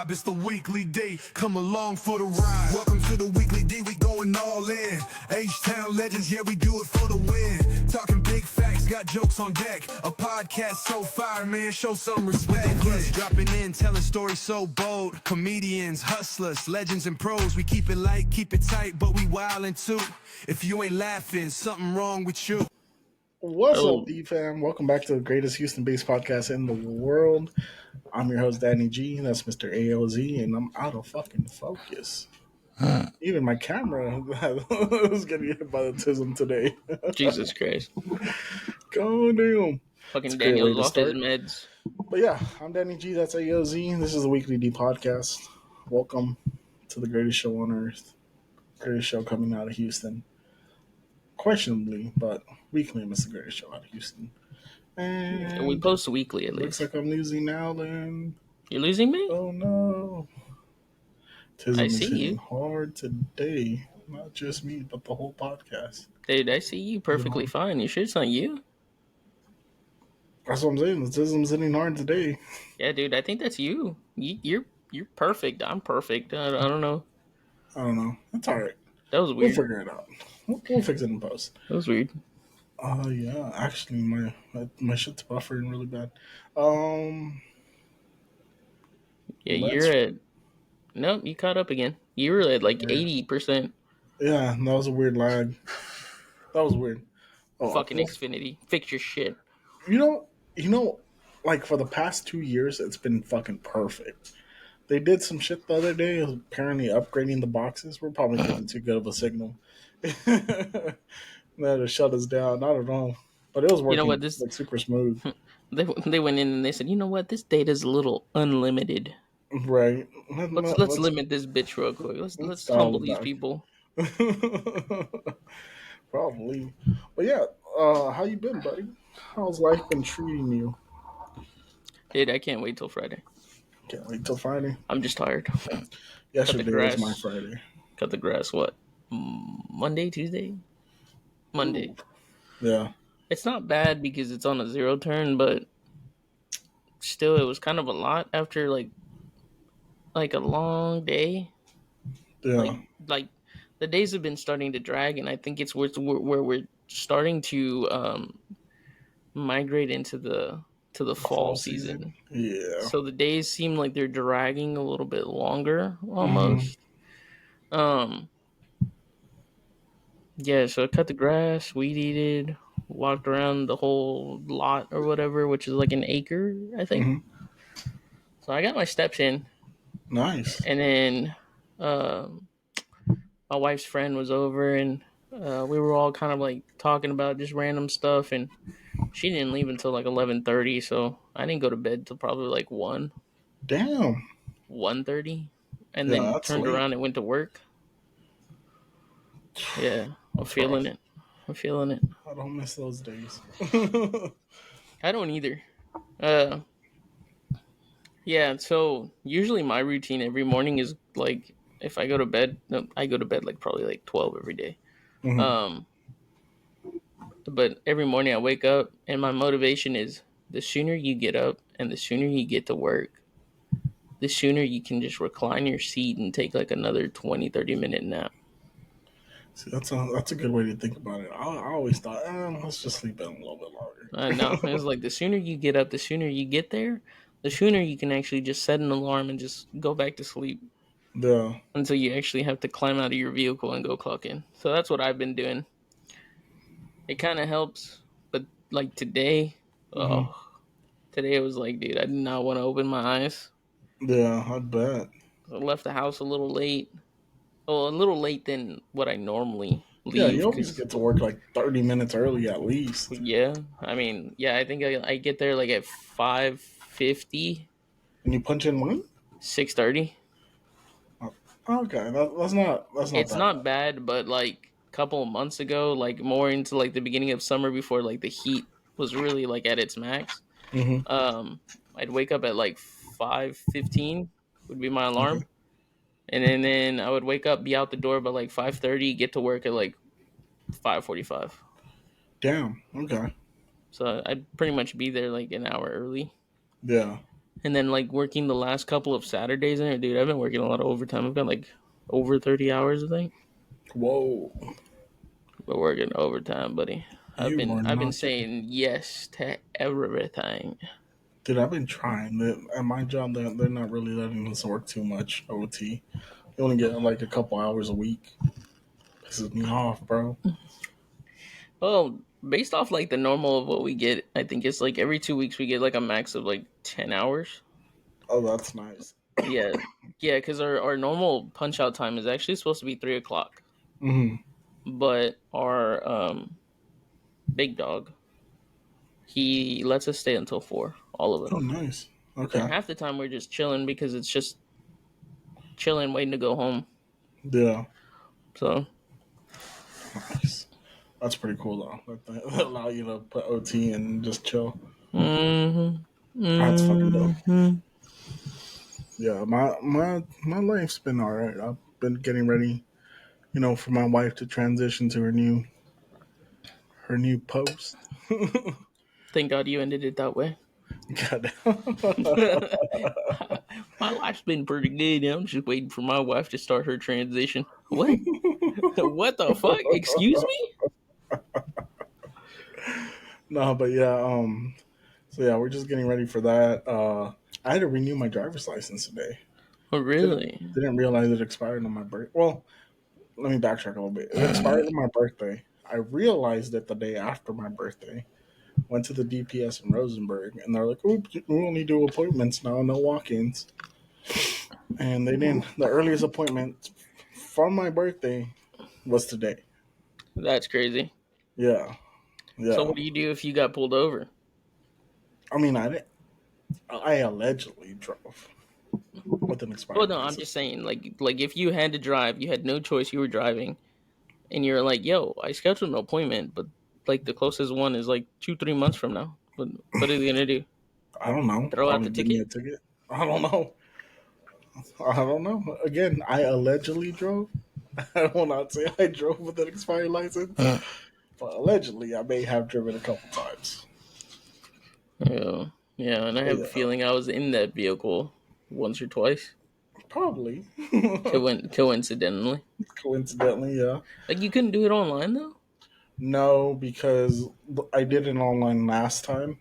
vibe, it's the weekly D. Come along for the ride. Welcome to the weekly D, we going all in. H-Town legends, yeah, we do it for the win. Talking big facts, got jokes on deck. A podcast so fire, man, show some respect. Plus, dropping in, telling stories so bold. Comedians, hustlers, legends and pros. We keep it light, keep it tight, but we wildin' too. If you ain't laughing, something wrong with you. What's up, D-Fam? Welcome back to the greatest Houston-based podcast in the world. I'm your host, Danny G. That's Mr. AOZ, and I'm out of fucking focus. Even my camera was getting hit by the tism today. Jesus Christ. Go down. Fucking Daniel's off his meds. But yeah, I'm Danny G. That's AOZ. This is the Weekly D podcast. Welcome to the greatest show on earth. Greatest show coming out of Houston. Questionably, but weekly it's the greatest show out of Houston. And we post weekly at looks least. like I'm losing Alan. You're losing me? Oh no. Tism I see is hitting you. hard today. Not just me, but the whole podcast. Dude, I see you perfectly fine. You sure it's not you? That's what I'm saying. The tism's hitting hard today. Yeah, dude, I think that's you. You're perfect. I'm perfect. I don't know. I don't know. That's alright. That was We'll weird. figure it out. We'll fix it in post. That was weird. Yeah. Actually, my shit's buffering really bad. Yeah, you're at... Nope, you caught up again. You were at like 80%. Yeah, that was a weird lag. That was weird. Oh, Fucking Xfinity. Fix your shit. You know, like for the past 2 years, it's been fucking perfect. They did some shit the other day, apparently upgrading the boxes. We're probably getting too good of a signal. That to shut us down. I don't know. But it was working like super smooth. They went in and they said, you know what? This data's a little unlimited. Right. Let's limit this bitch real quick. Let's humble these people. Probably. But yeah, how you been, buddy? How's life been treating you? Dude, I can't wait till Friday. Can't wait till Friday. I'm just tired. Yesterday was my Friday. Cut the grass, what? Monday, Tuesday? Monday. Ooh. Yeah. It's not bad because it's on a zero turn, but still it was kind of a lot after like a long day. Yeah. Like the days have been starting to drag, and I think it's where we're starting to migrate into the fall season. Yeah. So the days seem like they're dragging a little bit longer almost. Mm-hmm. Yeah, so I cut the grass, weed eated, walked around the whole lot or whatever, which is like an acre, I think. Mm-hmm. So I got my steps in. Nice. And then my wife's friend was over, and we were all kind of like talking about just random stuff, and she didn't leave until like 11:30, so I didn't go to bed till probably like 1. Damn. 1:30, and then turned around and went to work. Yeah, I'm feeling it. I don't miss those days. I don't either. Yeah, so usually my routine every morning is like if I go to bed, I go to bed like probably like 12 every day. Mm-hmm. But every morning I wake up and my motivation is the sooner you get up and the sooner you get to work, the sooner you can just recline your seat and take like another 20, 30-minute nap. See, that's a good way to think about it. I always thought, let's just sleep in a little bit longer. I know. It's like the sooner you get up, the sooner you get there, the sooner you can actually just set an alarm and just go back to sleep. Yeah. Until you actually have to climb out of your vehicle and go clock in. So that's what I've been doing. It kind of helps, but like today, today it was like, dude, I did not want to open my eyes. Yeah, I bet. I left the house a little late. Well, a little late than what I normally leave. Yeah, you always get to work like 30 minutes early at least. Yeah, I mean, I think I get there like at 5:50. And you punch in when? 6:30. Okay, that's not. It's not bad, but like a couple of months ago, like more into like the beginning of summer before like the heat was really like at its max. Mm-hmm. I'd wake up at like 5:15 would be my alarm, and then I would wake up, be out the door by like 5:30, get to work at like 5:45. Damn. Okay. So I'd pretty much be there like an hour early. Yeah. and then like working the last couple of Saturdays in there, dude. I've been working a lot of overtime. I've got like over 30 hours, I think. Whoa, But working overtime, buddy. I've you been are I've been not kidding. saying yes to everything. Dude, I've been trying. At my job, they're not really letting us work too much OT. You only get like a couple hours a week. Pisses me off, bro. Well, based off like the normal of what we get, I think it's like every 2 weeks we get like a max of like 10 hours. Oh, that's nice. Yeah, yeah, because our normal punch out time is actually supposed to be 3 o'clock, Hmm. but our big dog, he lets us stay until 4, all of it. Oh, nice. And Okay. half the time we're just chilling because it's just chilling, waiting to go home. Yeah. So Nice. That's pretty cool though. That they allow you to put OT and just chill. hmm That's fucking dope. hmm Yeah, my life's been alright. I've been getting ready, for my wife to transition to her new post. Thank God you ended it that way. God. My life's been pretty good. I'm just waiting for my wife to start her transition. What? What the fuck? Excuse me? No, but yeah, so yeah, we're just getting ready for that. I had to renew my driver's license today. Oh, Didn't really? didn't realize it expired on my birthday. Well, let me backtrack a little bit. It expired on my birthday. I realized it the day after my birthday. Went to the DPS in Rosenberg, and they're like, "Oops, we only do appointments now, no walk-ins." And they didn't. The earliest appointment from my birthday was today. That's crazy. Yeah, So, yeah. what do you do if you got pulled over? I mean, I didn't. I allegedly drove with an Well, expired no, I'm just license. saying, like if you had to drive, you had no choice, you were driving, and you're like, "Yo, I scheduled an appointment, but like the closest one is like 2-3 months from now." What are they gonna do? I don't know. Throw out Probably the give me ticket? a ticket. I don't know. I don't know. Again, I allegedly drove. I will not say I drove with an expired license, but allegedly I may have driven a couple times. Yeah, yeah, and I But have a yeah, feeling I was in that vehicle once or twice. probably. Coincidentally, Coincidentally, yeah. like you couldn't do it online though. No, because I did it online last time.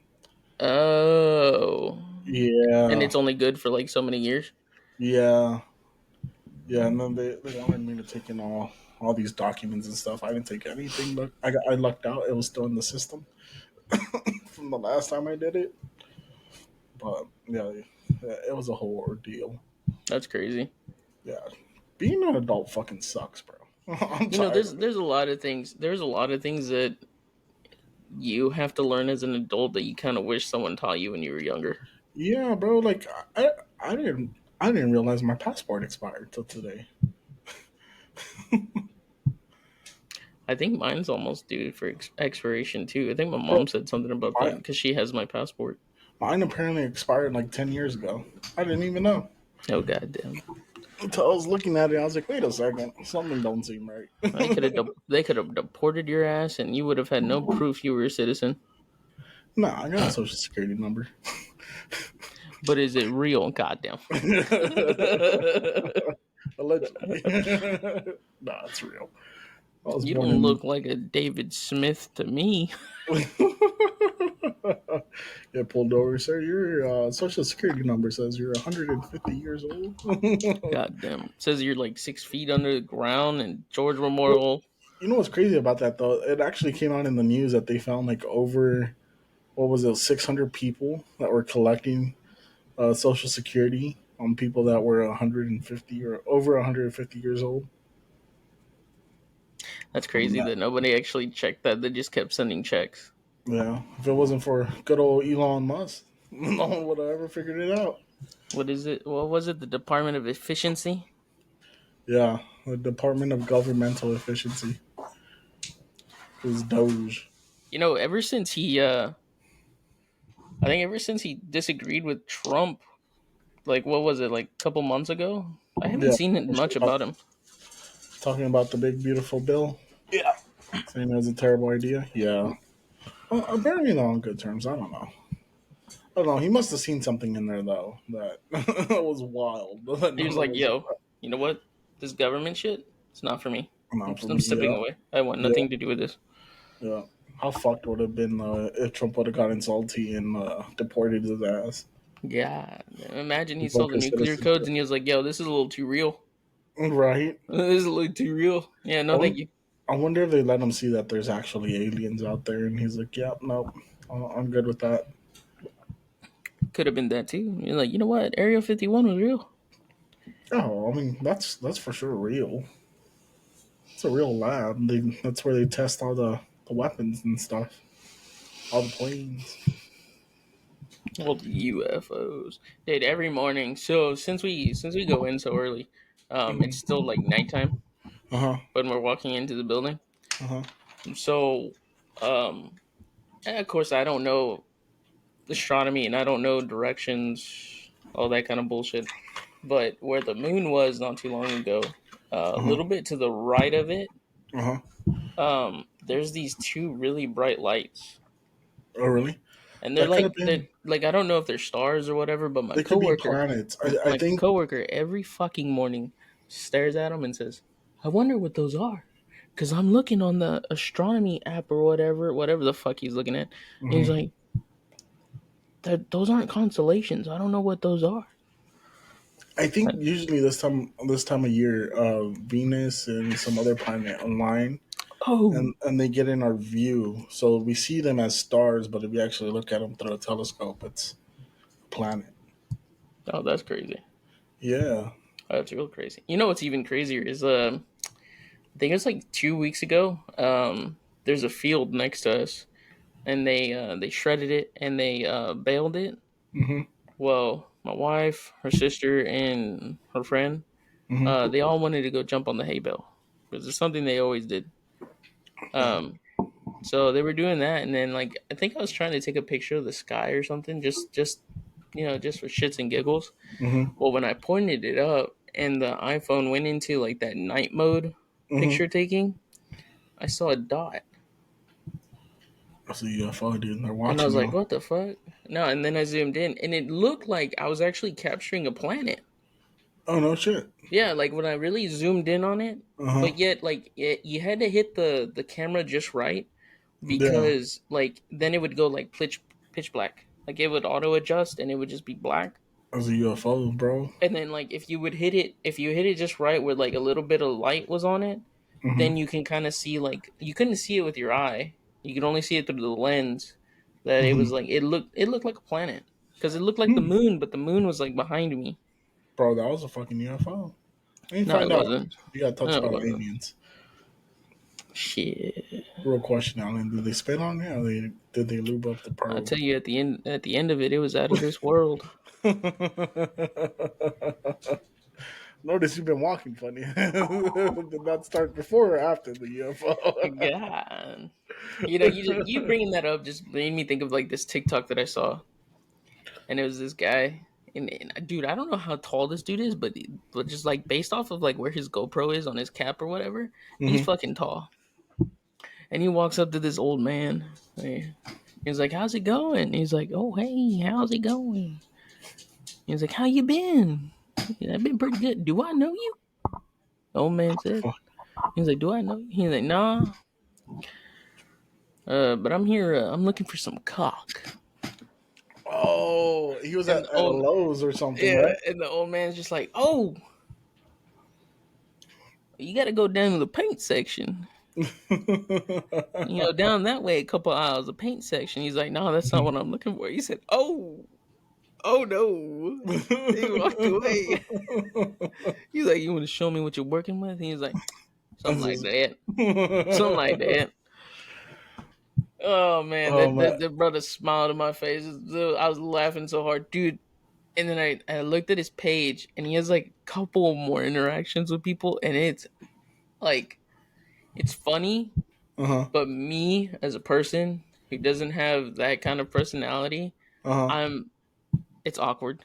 Oh, and Yeah, it's only good for like so many years. yeah, yeah. And then they wanted me to take in all these documents and stuff. I didn't take anything, but I lucked out. It was still in the system from the last time I did it. But yeah, it was a whole ordeal. That's crazy. Yeah, being an adult fucking sucks, bro. I'm You know, tired there's of it. there's a lot of things. There's a lot of things that you have to learn as an adult that you kind of wish someone taught you when you were younger. Yeah, bro. Like I didn't realize my passport expired till today. I think mine's almost due for expiration too. I think my Bro, mom said something about that mine, because she has my passport. mine apparently expired like 10 years ago. I didn't even know Oh goddamn! until I was looking at it. I was like, wait a second, something don't seem right. They could have deported your ass, and you would have had no proof you were a citizen. Nah, I got a social security number. But is it real? Goddamn! Allegedly. Nah, it's real. I was You born don't in. look like a David Smith to me. Get pulled over, sir. Your social security number says you're 150 years old. Goddamn! It says you're like 6 feet under the ground, and George Well, Memorial. you know what's crazy about that though? It actually came out in the news that they found like over what was it, 600 people that were collecting social security on people that were 150 or over 150 years old. That's crazy that nobody actually checked that. They just kept sending checks. Yeah, if it wasn't for good old Elon Musk, no one would have ever figured it out. What is it? What was it? The Department of Efficiency? Yeah, the Department of Governmental Efficiency is Doge. You know, ever since I think ever since he disagreed with Trump, like what was it, like a couple months ago? I haven't Yeah, seen much about him. talking about the big beautiful bill, saying it was a terrible idea. Yeah, well, apparently they're on good terms. I don't know. I don't know. He must have seen something in there though that was wild. That He none was of like, us. "Yo, you know what? This government shit, it's not for me. Not for I'm me. stepping Yeah, away. I want yeah, nothing to do with this." yeah. How fucked would it have been if Trump would have gotten salty and deported his ass, Yeah, imagine he saw revoked the his nuclear codes citizenship? and he was like, "Yo, this is a little too real. Right. This is a little too real." Yeah, I no, thank wonder, you. I wonder if they let him see that there's actually aliens out there, and he's like, "Yep, nope, I'm good with that." Could have been that too. You're like, you know what? Area 51 was real. Oh, I mean that's for sure real. It's a real lab. That's where they test all the weapons and stuff, all the planes. Well, the UFOs, dude. Every morning. So since we go in so early, it's Hmm. still like nighttime Uh huh. when we're walking into the building. Uh huh. So, um, and of course, I don't know astronomy and I don't know directions, all that kind of bullshit. But where the moon was not too long ago, a Uh huh. little bit to the right of it, Uh huh. there's these two really bright lights, Oh, really? and they're That could have like they're been. like I don't know if they're stars or whatever, but my They could be coworker, planets. I my think. coworker, every fucking morning stares at them and says, "I wonder what those are." Cause I'm looking on the astronomy app or whatever the fuck he's looking at, and he's Mhm. like, those aren't constellations. I don't know what those are." I think usually this time of year, Venus and some other planet align, Oh, and they get in our view, so we see them as stars. But if you actually look at them through a telescope, it's a planet. oh, that's crazy. Yeah. Oh, that's real crazy. You know what's even crazier is I think it was like 2 weeks ago. There's a field next to us, and they shredded it and they baled it. Mhm. Well, my wife, her sister, and her friend, Mhm. they all wanted to go jump on the hay bale because it's something they always did. Yeah. Um, so they were doing that, and then like I think I was trying to take a picture of the sky or something, just just for shits and giggles. Mhm. Well, when I pointed it up and the iPhone went into like that night mode Mhm. picture taking, I saw a dot. That's a UFO, dude. They're And I was watching like, you. what the fuck? No, and then I zoomed in and it looked like I was actually capturing a planet. Oh no shit. Yeah, like when I really zoomed in on it, Uh huh. but yet like you had to hit the camera just right Yeah. because like then it would go like pitch black. Like it would auto adjust and it would just be black. That's a UFO, bro. And then like if you hit it just right where like a little bit of light was on it, then Mhm. you can kind of see like you couldn't see it with your eye. You could only see it through the lens. That it was Mhm. like it looked like a planet because it looked like the Hmm. moon, but the moon was like behind me. Bro, that was a fucking UFO. And you No, it find out wasn't. you got No, touched it by wasn't. aliens. Shit. Real question, Alan. Did they spit on you, or did they lube up the I probe? tell you, at the end of it, it was out of this world. Notice you've been walking funny. Did that start before or after the UFO? God, you bringing that up just made me think of like this TikTok that I saw, and it was this guy. And dude, I don't know how tall this dude is, but just like based off of like where his GoPro is on his cap or whatever, he's Hmm. fucking tall. And he walks up to this old man. He's like, "How's it going?" He's like, "Oh, hey, how's it going?" He's like, "How you been?" "I've been pretty good. Do I know you?" The old man said. He's like, "Do I know you?" He's like, "Nah, but I'm here. I'm looking for some cock." Oh, he was And at, the at a old Lowe's or something, yeah, right? and the old man's just like, "Oh, you got to go down to the paint section. Down that way, a couple aisles, the paint section." He's like, "No, that's not what I'm looking for." He said, oh no." He walked away. He's like, "You want to show me what you're working with?" And he's like, "Something That's like just- that. Something like that." Oh man, oh that, man. that, that brother smiled in my face. I was laughing so hard, dude. And then I looked at his page, and he has like a couple more interactions with people, and it's like it's funny, Uh huh. but me as a person who doesn't have that kind of personality, Uh huh. I'm it's awkward.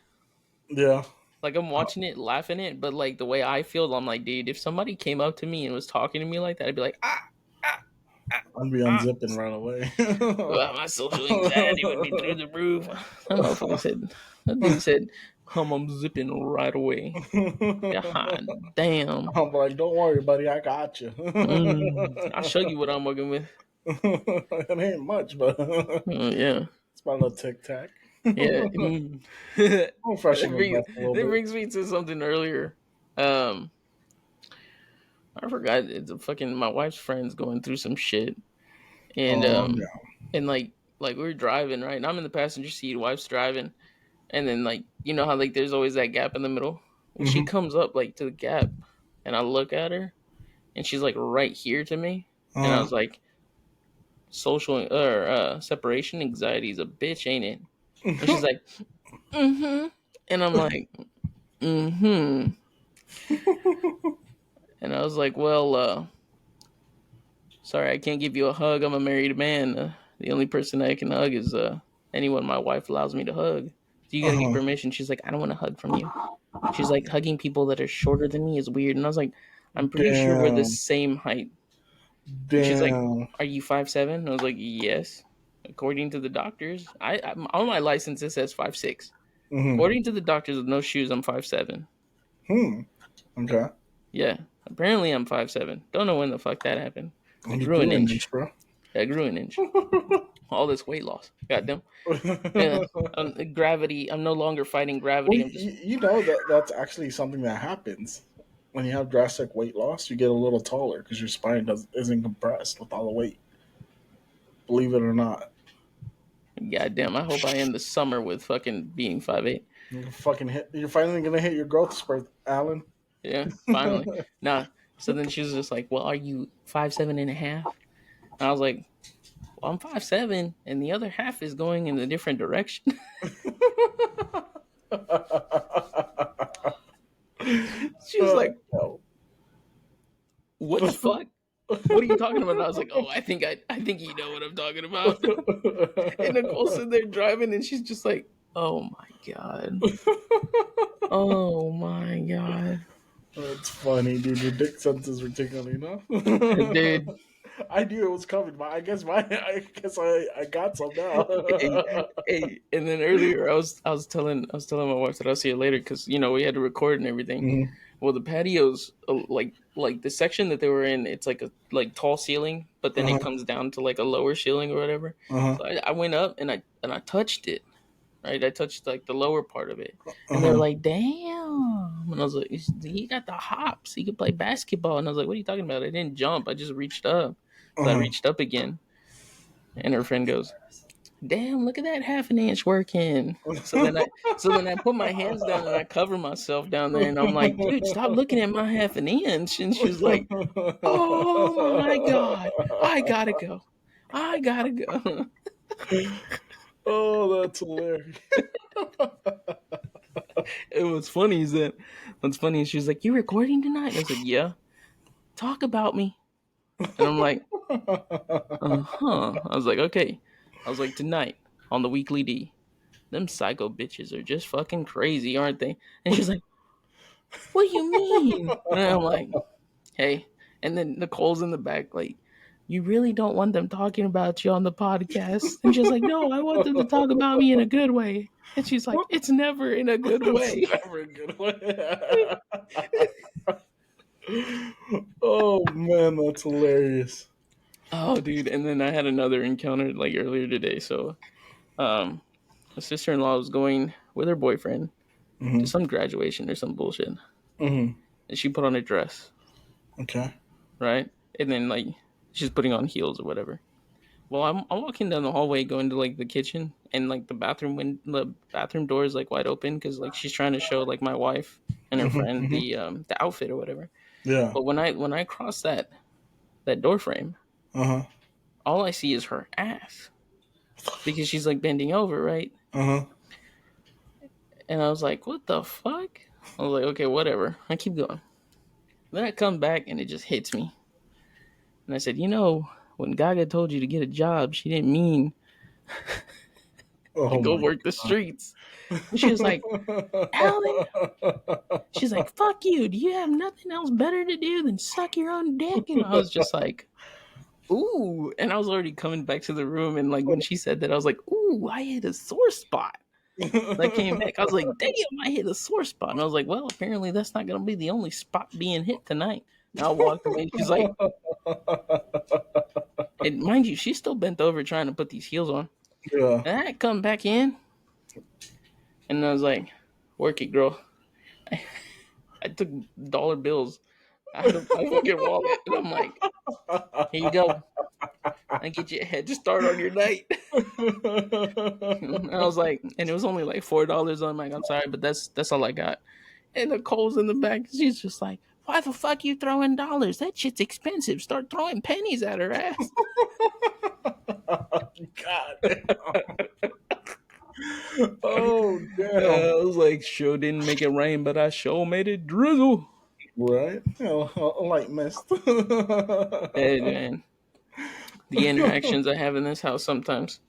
Yeah. Like I'm watching it, laughing it, but like the way I feel, I'm like, dude, if somebody came up to me and was talking to me like that, I'd be like, ah, ah. I'd be unzipping right away. Well, my social anxiety would be through the roof. That motherfucker said, that dude said, I'm zipping right away. God damn. I'm like, don't worry, buddy, I got you. I'll show you what I'm working with. It ain't much, but Yeah. it's my little tic tac. Yeah. I'll that, freshen it up a little bit. brings me to something earlier. I forgot it's a fucking my wife's friends going through some shit. And Oh yeah. and like we were driving, right? And I'm in the passenger seat, wife's driving, and then like you know how like there's always that gap in the middle? Well, she comes up like to the gap and I look at her and she's like right here to me. And I was like, social or separation anxiety is a bitch, ain't it? And she's like, mm-hmm. And I'm like, mm-hmm. And I was like, well, sorry, I can't give you a hug. I'm a married man. The only person I can hug is anyone my wife allows me to hug. So you gotta get permission. She's like, I don't want a hug from you. She's like, hugging people that are shorter than me is weird. And I was like, I'm pretty sure we're the same height. And she's like, are you 5'7"? And I was like, yes. According to the doctors, I'm on my license it says 5'6". According to the doctors with no shoes, I'm 5'7". Okay. Yeah. Apparently I'm 5'7". Don't know when the fuck that happened. I grew an inch, bro. I grew an inch. All this weight loss. Goddamn. Yeah. Gravity. I'm no longer fighting gravity. Well, I'm just... you know that's actually something that happens when you have drastic weight loss. You get a little taller because your spine isn't compressed with all the weight. Believe it or not. Goddamn. I hope I end the summer with fucking being 5'8". You're finally gonna hit your growth spurt, Alan. Yeah, finally. Nah. So then she was just like, well, are you 5'7.5"? And I was like, well, I'm 5'7", and the other half is going in a different direction. She was like, what the fuck? What are you talking about? And I was like, oh, I think you know what I'm talking about. And Nicole's sitting there driving, and she's just like, oh my god. Oh my god. That's funny, dude. Your dick senses were tingling, huh? Dude. I knew it was coming, but I guess I got some now. Hey, and then earlier I was telling my wife that I'll see you later because you know we had to record and everything. Well, the patios, like the section that they were in, it's like a tall ceiling, but then it comes down to like a lower ceiling or whatever. So I went up and I touched it. Right, I touched like the lower part of it, and they're like, "Damn!" And I was like, "He got the hops. He could play basketball." And I was like, "What are you talking about? I didn't jump. I just reached up." So I reached up again, and her friend goes, "Damn! Look at that half an inch working." So then I put my hands down and I cover myself down there, and I'm like, "Dude, stop looking at my half an inch." And she's like, "Oh my god, I gotta go. I gotta go." Oh, that's hilarious. It was funny is that what's funny is she was like, "You recording tonight?" And I said, "Yeah." Talk about me. And I'm like, I was like, okay. I was like, tonight on the Weekly D, them psycho bitches are just fucking crazy, aren't they? And she's like, what do you mean? And I'm like, hey. And then Nicole's in the back, like, you really don't want them talking about you on the podcast? And she's like, no, I want them to talk about me in a good way. And she's like, it's never in a good way. It's never a good way. Oh, man, that's hilarious. Oh, dude. And then I had another encounter like earlier today. So my sister-in-law was going with her boyfriend to some graduation or some bullshit. And she put on a dress. Okay. Right? And then, like, she's putting on heels or whatever. Well, I'm walking down the hallway going to, like, the kitchen. And, like, the bathroom door is, like, wide open. Because, like, she's trying to show, like, my wife and her friend the outfit or whatever. Yeah. But when I cross that door frame, all I see is her ass. Because she's, like, bending over, right? And I was like, what the fuck? I was like, okay, whatever. I keep going. Then I come back and it just hits me. And I said, you know, when Gaga told you to get a job, she didn't mean to go work the streets. And she was like, Alan? She's like, fuck you. Do you have nothing else better to do than suck your own dick? And I was just like, ooh, and I was already coming back to the room, and like when she said that, I was like, ooh, I hit a sore spot. And I came back, I was like, damn, I hit a sore spot, and I was like, well, apparently that's not gonna be the only spot being hit tonight. And I walked away. She's like, and mind you, she's still bent over trying to put these heels on. Yeah. And I come back in, and I was like, work it, girl. I took dollar bills out of my fucking wallet, and I'm like, here you go. I get you a head start on your night. And I was like, and it was only like $4. I'm like, I'm sorry, but that's all I got. And Nicole's in the back. She's just like, why the fuck you throwing dollars? That shit's expensive. Start throwing pennies at her ass. God. Oh damn! I was like, sure didn't make it rain, but I sure made it drizzle. Right? You know, a light mist. Hey man, the interactions I have in this house sometimes.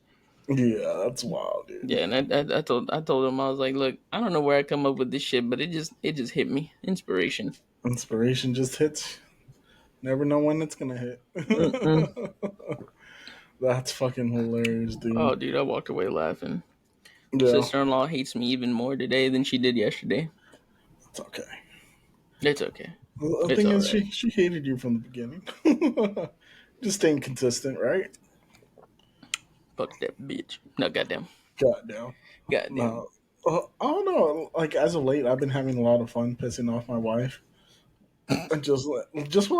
Yeah, that's wild, dude. Yeah, and I told him, I was like, look, I don't know where I come up with this shit, but it just hit me. Inspiration. Inspiration just hits. Never know when it's gonna hit. That's fucking hilarious, Oh, dude. dude, I walked away laughing. Yeah, Sister-in-law hates me even more today than she did yesterday. it's okay. It's okay. The It's thing all is, right. she hated you from the beginning. Just staying consistent, right? Fuck that bitch. No, goddamn. Goddamn. Goddamn. No. I don't know. Like as of late, I've been having a lot of fun pissing off my wife, and just for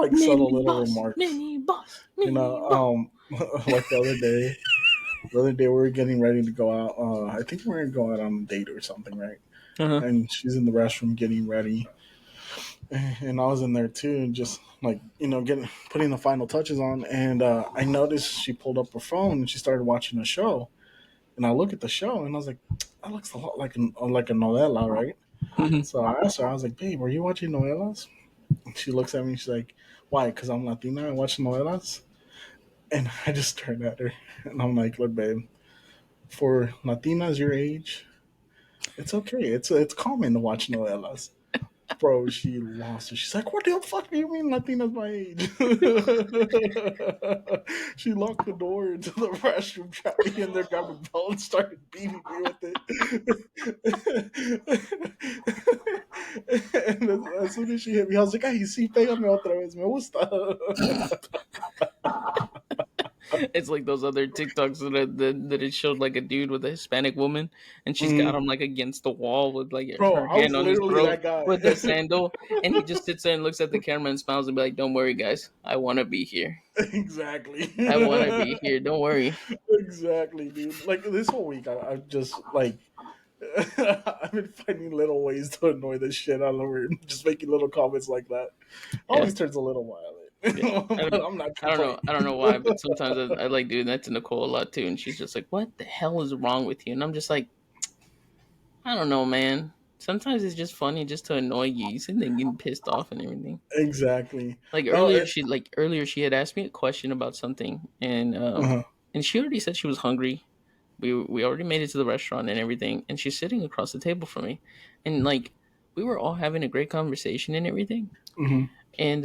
like subtle Mini little boss. remarks. Mini boss. You Mini know, boss. like the other day we were getting ready to go out. I think we are gonna go out on a date or something, right? Uh-huh. And she's in the restroom getting ready, and I was in there too, and just like getting putting the final touches on. And I noticed she pulled up her phone and she started watching a show. And I look at the show and I was like, that looks a lot like a novela, right? Mhm. So I asked her, I was like, babe, are you watching novelas? And she looks at me and she's like, why? Because I'm Latina and watch novelas. And I just turned at her and I'm like, look, babe, for Latinas your age, it's okay. It's common to watch novelas. Bro, she lost it. She's like, what the fuck do you mean Latinas my age? She locked the door into the restroom, trapped me in there, grabbed a belt, and started beating me with it. And as soon as she hit me, I was like, ay, sí, pégame otra vez, me gusta. It's like those other TikToks that it showed like a dude with a Hispanic woman, and she's got Mm. him like against the wall with like Bro, her I was hand on his literally throat that guy. with a sandal, and he just sits there and looks at the camera and smiles and be like, "Don't worry, guys, I want to be here. Exactly. I want to be here. Don't worry." Exactly, dude. Like this whole week, I've just like I've been finding little ways to annoy the shit out of her, and just making little comments like that. Yeah, Always turns a little violent, yeah. I but don't, I'm not I don't know. complaining. I don't know why, but sometimes I like doing that to Nicole a lot too, and she's just like, "What the hell is wrong with you?" And I'm just like, I don't know, man. Sometimes it's just funny just to annoy you. You sit there getting pissed off and everything. Exactly. Like No, earlier she had asked me a question about something, uh-huh, and she already said she was hungry. We already made it to the restaurant and everything, and she's sitting across the table from me, and like we were all having a great conversation and everything, hmm and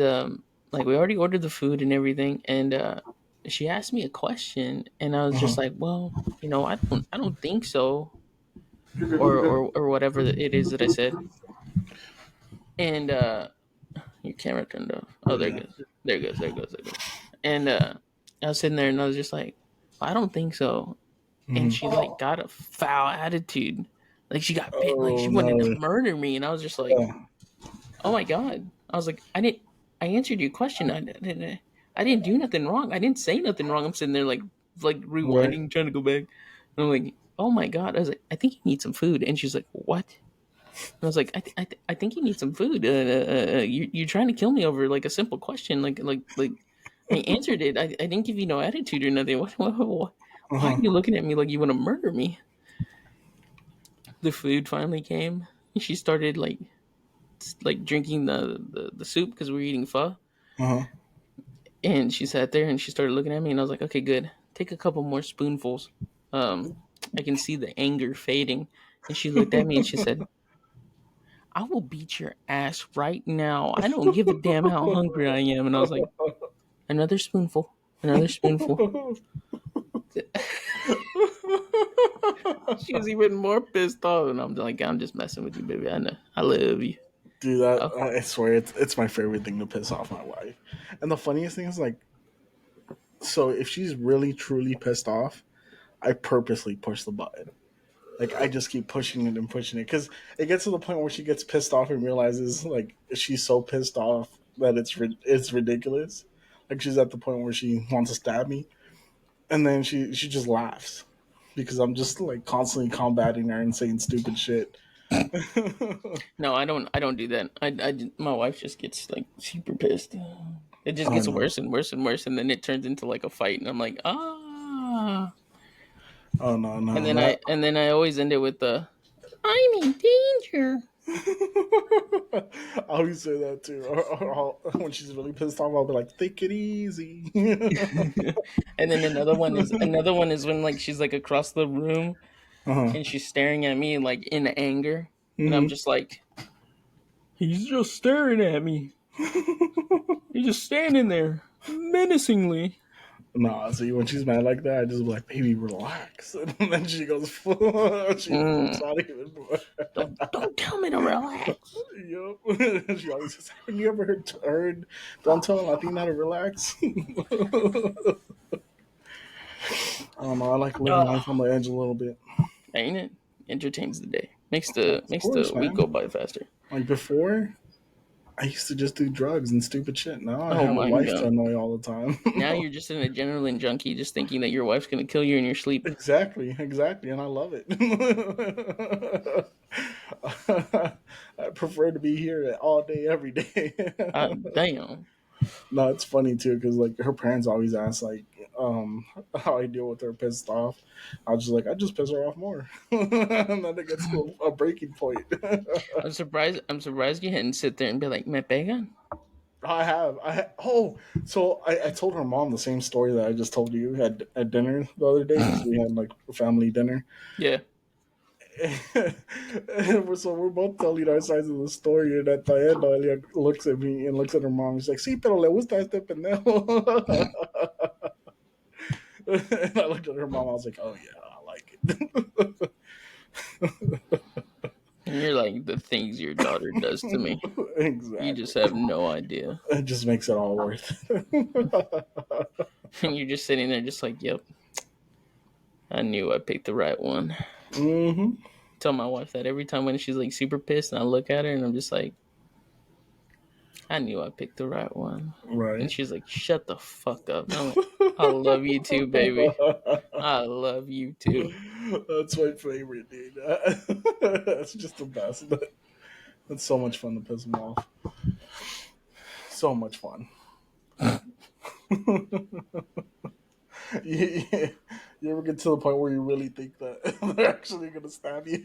like we already ordered the food and everything, and she asked me a question, and I was just uh-huh. like, well, I don't think so, or whatever it is that I said, and your camera turned off. Oh, there it Yeah. goes. There it goes. There it goes. There it goes. And I was sitting there and I was just like, I don't think so. And hmm she like got a foul attitude. Like she got pit. Like Oh she wanted to no. murder me. And I was just like, Yeah. oh my god. I was like, I answered your question. I didn't do nothing wrong. I didn't say nothing wrong. I'm sitting there like Right. rewinding, trying to go back. And I'm like, oh my god. I was like, I think you need some food. And she's like, what? I was like, I think you need some food. You're trying to kill me over like a simple question. Like I answered it. I didn't give you no attitude or nothing. Why are Uh-huh. you looking at me like you want to murder me? The food finally came. She started like drinking the soup because we were eating pho. Uh-huh. And she sat there and she started looking at me and I was like, okay, good. Take a couple more spoonfuls. Um, I can see the anger fading. And she looked at me and she said, I will beat your ass right now. I don't give a damn how hungry I am. And I was like, another spoonful. Another spoonful. She was even more pissed off, and I'm like, I'm just messing with you, baby. I know, I love you. Dude, Oh, I swear it's my favorite thing to piss off my wife. And the funniest thing is like, so if she's really truly pissed off, I purposely push the button. Like I just keep pushing it and pushing it because it gets to the point where she gets pissed off and realizes like she's so pissed off that it's ridiculous. Like she's at the point where she wants to stab me, and then she just laughs because I'm just like constantly combating her and saying stupid shit. no, I don't do that. My wife just gets like super pissed. It just Oh gets no! worse and worse and worse, and then it turns into like a fight, and I'm like, ah. Oh no! And No! then That I always end it with the, I'm in danger. I always say that too. When she's really pissed off, I'll be like, "Take it easy." And then another one is when like she's like across the room Uh-huh. and she's staring at me like in anger, and I'm Hmm. just like, he's just staring at me. He's just standing there menacingly. Nah, see, when she's mad like that, I just be like, "Baby, relax," and then she goes, she flips Mm, out even more. don't tell me to relax. Yep. She always says, "Haven't you ever heard? Don't tell Latina to relax." I don't know. I like living life on the edge a little bit. Ain't it? Entertains the day. Of Makes the course, week man. go by faster. Like before, I used to just do drugs and stupid shit. Now I Oh have a my wife to god. annoy all the time. Now you're just an adrenaline junkie, just thinking that your wife's gonna kill you in your sleep. Exactly, exactly, and I love it. I prefer to be here all day, every day. Damn. No, it's funny too because like her parents always ask like how I deal with her pissed off. I was just like I just piss her off more, and then it gets to a breaking point. I'm surprised you hadn't sit there and be like, "Me pegan." Oh, so I told her mom the same story that I just told you at dinner the other day because we had like a family dinner. Yeah. So we're both telling our sides of the story, and at the end, Alia looks at me and looks at her mom. She's like, "Sí, pero le gusta este pendejo." And I looked at her mom. I was like, "Oh yeah, I like it." And you're like, the things your daughter does to me. You just Exactly. have no idea. It just makes it all worth it. And you're just sitting there just like, yep, I knew I picked the right one. Hmm. Tell my wife that every time when she's like super pissed and I look at her and I'm just like, I knew I picked the right one. And Right. she's like, shut the fuck up. And I'm like, I love you too, baby. I love you too. That's my favorite, dude. That's just the best. That's so much fun to piss them off. So much fun. you, you ever get to the point where you really think that they're actually gonna stab you?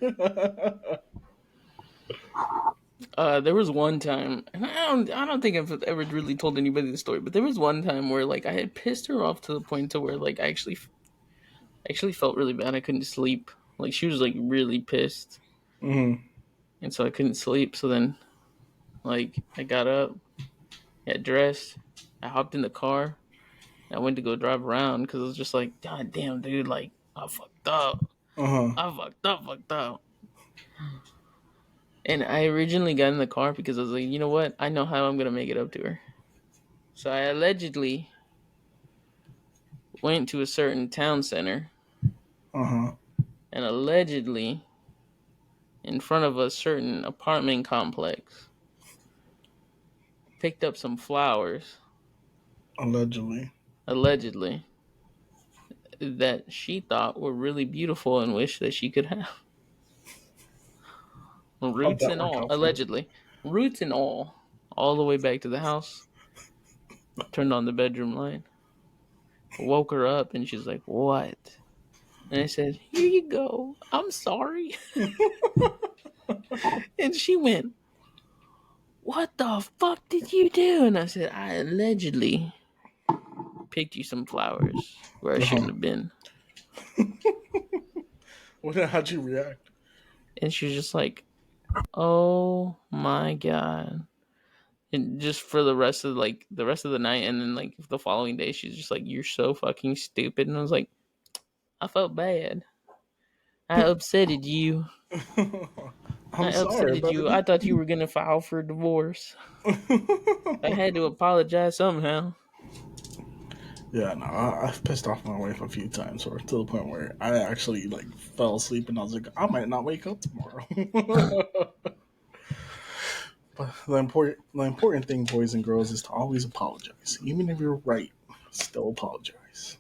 There was one time, and I don't think I've ever really told anybody the story, but there was one time where like I had pissed her off to the point to where like I actually felt really bad. I couldn't sleep. Like she was like really pissed, Hmm. and so I couldn't sleep. So then, like I got up, got dressed, I hopped in the car, and I went to go drive around because I was just like, God damn, dude, like I fucked up, Uh-huh. fucked up. And I originally got in the car because I was like, you know what? I know how I'm gonna make it up to her. So I allegedly went to a certain town center Uh-huh. and allegedly in front of a certain apartment complex picked up some flowers, Allegedly. allegedly, that she thought were really beautiful and wished that she could have. How'd Roots that and work all, out for you? allegedly. Roots and all the way back to the house. Turned on the bedroom light, woke her up, and she's like, "What?" And I said, "Here you go. I'm sorry." And she went, "What the fuck did you do?" And I said, "I allegedly picked you some flowers where I shouldn't Uh-huh. have been." How'd you react? And she was just like, "Oh my god, and just for the rest of the night, and then like the following day, she's just like, "You're so fucking stupid," and I was like, "I felt bad. I upsetted you. I'm I sorry, upsetted but you. I thought you were gonna file for divorce. I had to apologize somehow." yeah, no, I've pissed off my wife a few times, or to the point where I actually like fell asleep and I was like, I might not wake up tomorrow. But the important thing, boys and girls, is to always apologize, even if you're right. Still apologize.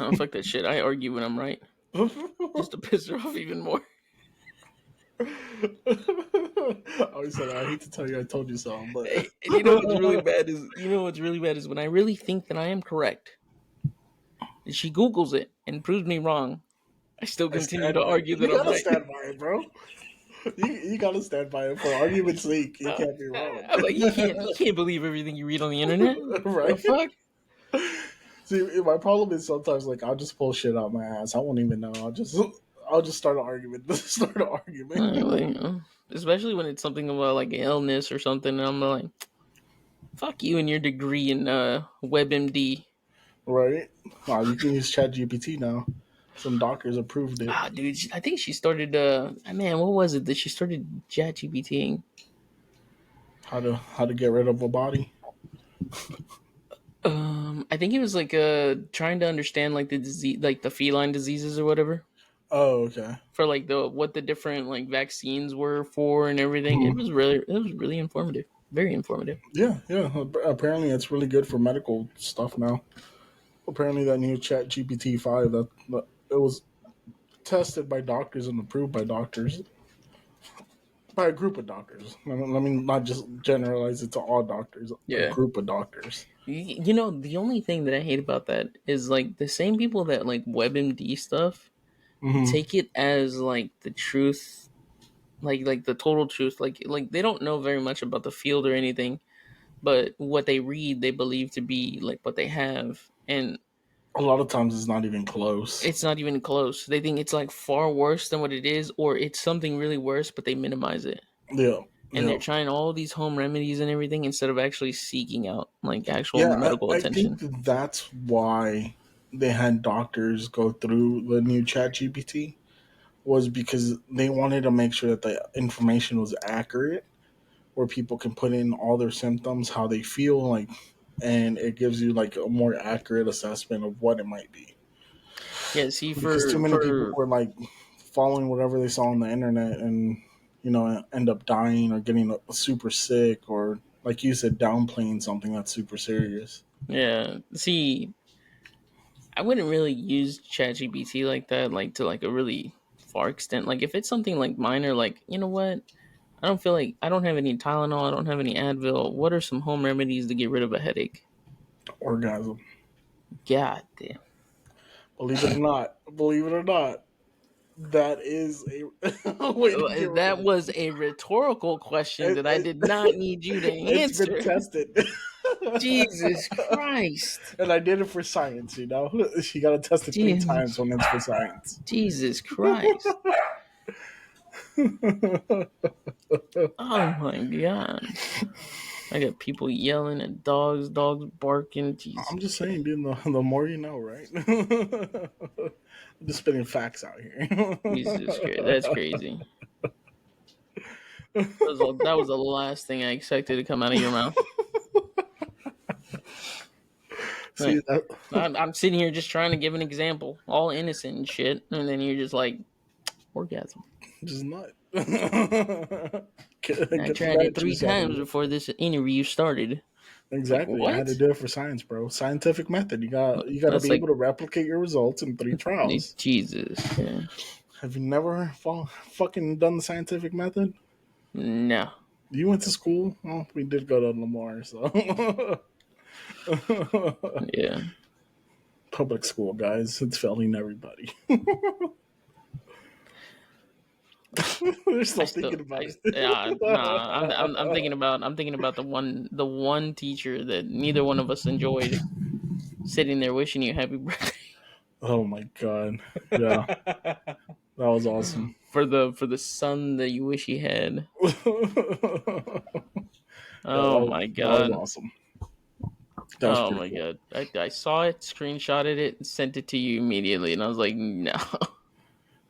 Oh, fuck that shit. I argue when I'm right, just to piss her off even more. I always said I hate to tell you I told you so, but Hey, and you know what's really bad is when I really think that I am correct, and she Googles it and proves me wrong. I still I continue stand to by it. argue that You I'm gotta right. stand by it, bro. You gotta stand by it for argument's sake. You Uh, can't be wrong, I'm like, you can't believe everything you read on the internet. The right? fuck? See, my problem is sometimes like I'll just pull shit out my ass. I won't even know. I'll just start an argument. Start an argument. Like, especially when it's something about like an illness or something, and I'm like, fuck you and your degree in WebMD. Right? Wow, you can use ChatGPT now. Some doctors approved it. Ah, dude, I think she started. Man, what was it that she started ChatGPTing? How to get rid of a body. I think it was like trying to understand like the disease, like the feline diseases or whatever, Oh, okay. for like the different like vaccines were for and everything. It Mhm. was really informative, very informative. Yeah, yeah. Apparently, it's really good for medical stuff now. Apparently, that new ChatGPT 5 that it was tested by doctors and approved by doctors, by a group of doctors. I mean, not just generalize it to all doctors. A Yeah. group of doctors. The only thing that I hate about that is like the same people that like WebMD stuff Hmm. take it as like the truth, like the total truth. Like they don't know very much about the field or anything, but what they read, they believe to be like what they have, and A lot of times, it's not even close. it's not even close. They think it's like far worse than what it is, or it's something really worse, but they minimize it. Yeah, And they're yeah, trying all these home remedies and everything instead of actually seeking out like actual yeah. medical I think attention. that's why they had doctors go through the new ChatGPT, was because they wanted to make sure that the information was accurate, where people can put in all their symptoms, how they feel like, and it gives you like a more accurate assessment of what it might be. Yeah, see, Because too for many people for were like following whatever they saw on the internet and end up dying or getting super sick, or like you said, downplaying something that's super serious. yeah, see, I wouldn't really use ChatGPT like that, like to like a really far extent. Like if it's something like minor, like you know what, I don't have any Tylenol, I don't have any Advil. What are some home remedies to get rid of a headache? Orgasm. God damn. Believe it or not, that is a way to get rid of That it. was a rhetorical question it, that I it did not need you to it's been answer. tested. Jesus Christ. And I did it for science, you know? You gotta test it three Jesus, times when it's for science. Jesus Christ. Oh my God. I got people yelling at dogs barking. I'm Jesus just saying, Christ. dude, the more you know, right? I'm just spitting facts out here. Jesus Christ. That's crazy. That was the last thing I expected to come out of your mouth. See Like, that? I'm sitting here just trying to give an example, all innocent and shit, and then you're just like, orgasm. Just nut. I Get the tried it bad three juice out of times you. before this interview started. Like, Exactly. I had to what? do it for science, bro. Scientific method. You got to That's be like, able to replicate your results in 3 trials. Jesus. Yeah. Have you never fucking done the scientific method? No. You went to school? Well, we did go to Lamar, so Yeah. public school, guys. It's failing everybody. They're I still still, thinking about I it. nah. I'm thinking about the one teacher that neither one of us enjoyed, sitting there wishing you happy birthday Oh my god. Yeah, that was awesome. for the son that you wish he had. Yeah, Oh my that was god. awesome. That was Oh pretty my cool. god. I saw it, screenshotted it, and sent it to you immediately, and I was like, no.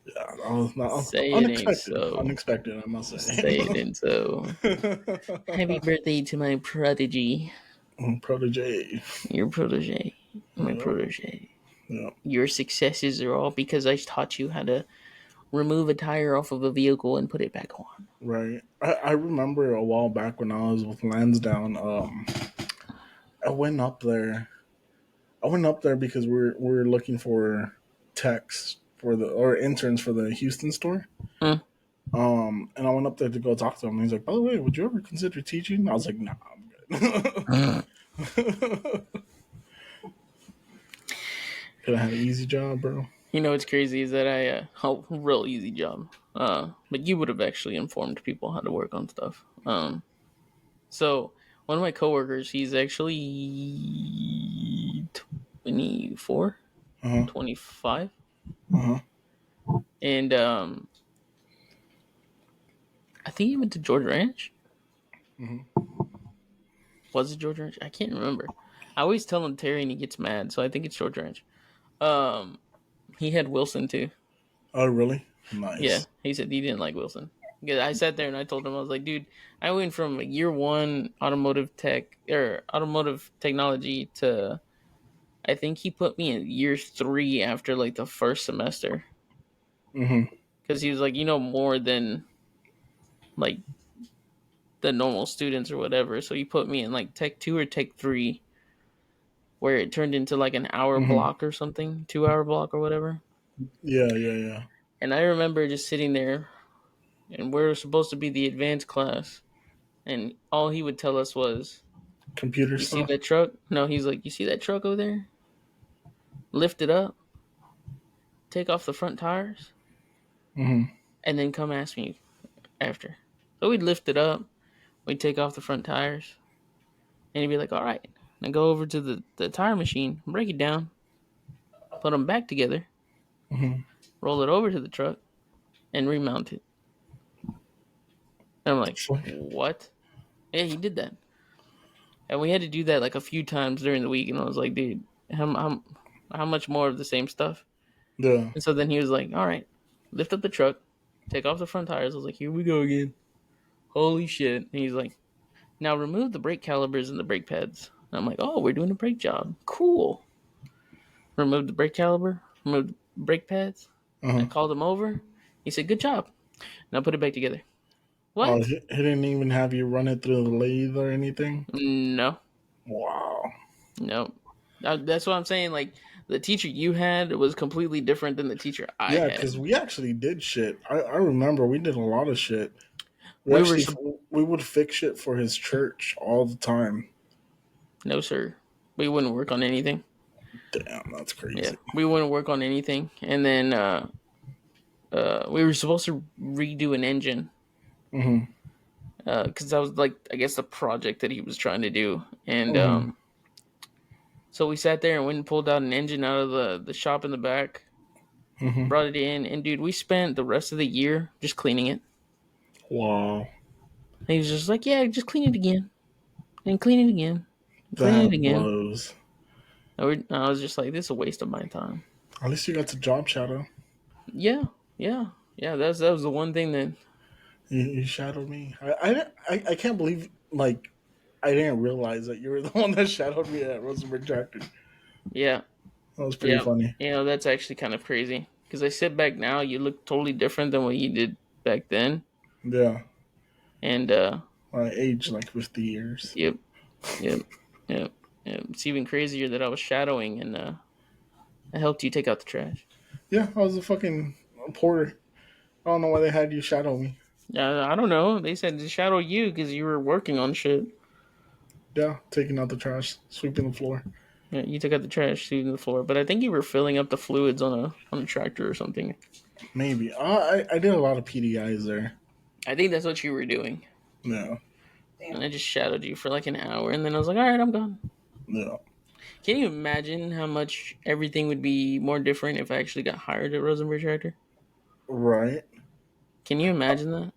Yeah, that was not, Say it ain't unexpected. so. Unexpected, I must Say it say. ain't so. Happy birthday to my prodigy. Protege. Your protege. My Yeah, protege. yeah, Your successes are all because I taught you how to remove a tire off of a vehicle and put it back on. right. I remember a while back when I was with Lansdowne. I went up there. I went up there because we're looking for techs for the or interns for the Houston store. Mm. And I went up there to go talk to him. And he's like, "By the way, would you ever consider teaching?" I was like, "Nah, I'm good." Could have had an easy job, bro. You know what's crazy is that oh, real easy job. But you would have actually informed people how to work on stuff. So one of my coworkers, he's actually 24, Uh huh. 25, Uh huh. and I think he went to George Ranch. Hmm. Was it George Ranch? I can't remember. I always tell him Terry and he gets mad, so I think it's George Ranch. Um, he had Wilson too. Oh, really? Yeah, Nice. he said he didn't like Wilson. Yeah, I sat there and I told him I was like, dude, I went from year one automotive tech or automotive technology to I think he put me in year three after like the first semester Hmm. because he was like, you know, more than like the normal students or whatever. So he put me in like tech two or tech three, where it turned into like an hour Hmm. block or something, 2 hour block or whatever. Yeah, yeah, yeah. And I remember just sitting there, and we're supposed to be the advanced class, and all he would tell us was, Computer "You see stuff. that truck? No." He's like, "You see that truck over there? Lift it up, take off the front tires, Hmm. and then come ask me after." So we'd lift it up, we'd take off the front tires, and he'd be like, "All right, now go over to the tire machine, break it down, put them back together, Hmm. roll it over to the truck, and remount it." And I'm like, Fuck. "What?" Yeah, he did that, and we had to do that like a few times during the week. And I was like, "Dude, how much more of the same stuff?" Yeah. And so then he was like, "All right, lift up the truck, take off the front tires." I was like, "Here we go again. Holy shit!" And he's like, "Now remove the brake calipers and the brake pads." And I'm like, "Oh, we're doing a brake job. Cool." Remove the brake caliper, remove the brake pads. I Uh-huh. called him over. He said, "Good job." Now put it back together. Oh, What? he didn't even have you run it through the lathe or anything? No, Wow. no. That's what I'm saying. Like the teacher you had was completely different than the teacher I Yeah, had. because we actually did shit. I remember we did a lot of shit. We We were actually we would fix shit for his church all the time. no sir. We wouldn't work on anything. Damn, that's Yeah, crazy. we wouldn't work on anything. And then we were supposed to redo an engine Hmm. because that was like I guess the project that he was trying to do. And Hmm. so we sat there and went and pulled out an engine out of the shop in the back, Hmm. brought it in, and dude, we spent the rest of the year just cleaning it. Wow, And he was just like, "Yeah, just clean it again, and clean it again, and clean it that again." blows. I was just like, "This is a waste of my time." At least you got to job shadow. Yeah, yeah, yeah. That was the one thing that You shadowed me. I can't believe like I didn't realize that you were the one that shadowed me at Rosenberg Tractor. yeah, That was pretty yeah. funny. You know, that's actually kind of crazy because I sit back now, you look totally different than what you did back then, Yeah, and I aged like 50 years. yep, yep, yep. Yep. It's even crazier that I was shadowing and I helped you take out the trash. Yeah, I was a fucking porter. I don't know why they had you shadow me. I don't know. They said to shadow you because you were working on shit. Yeah, taking out the trash, sweeping the floor. Yeah, you took out the trash, sweeping the floor, but I think you were filling up the fluids on a tractor or something. Maybe. I did a lot of PDIs there. I think that's what you were doing, Yeah, and I just shadowed you for like an hour, and then I was like, "All right, I'm gone." yeah. Can you imagine how much everything would be more different if I actually got hired at Rosenberg Tractor? Right. Can you imagine that?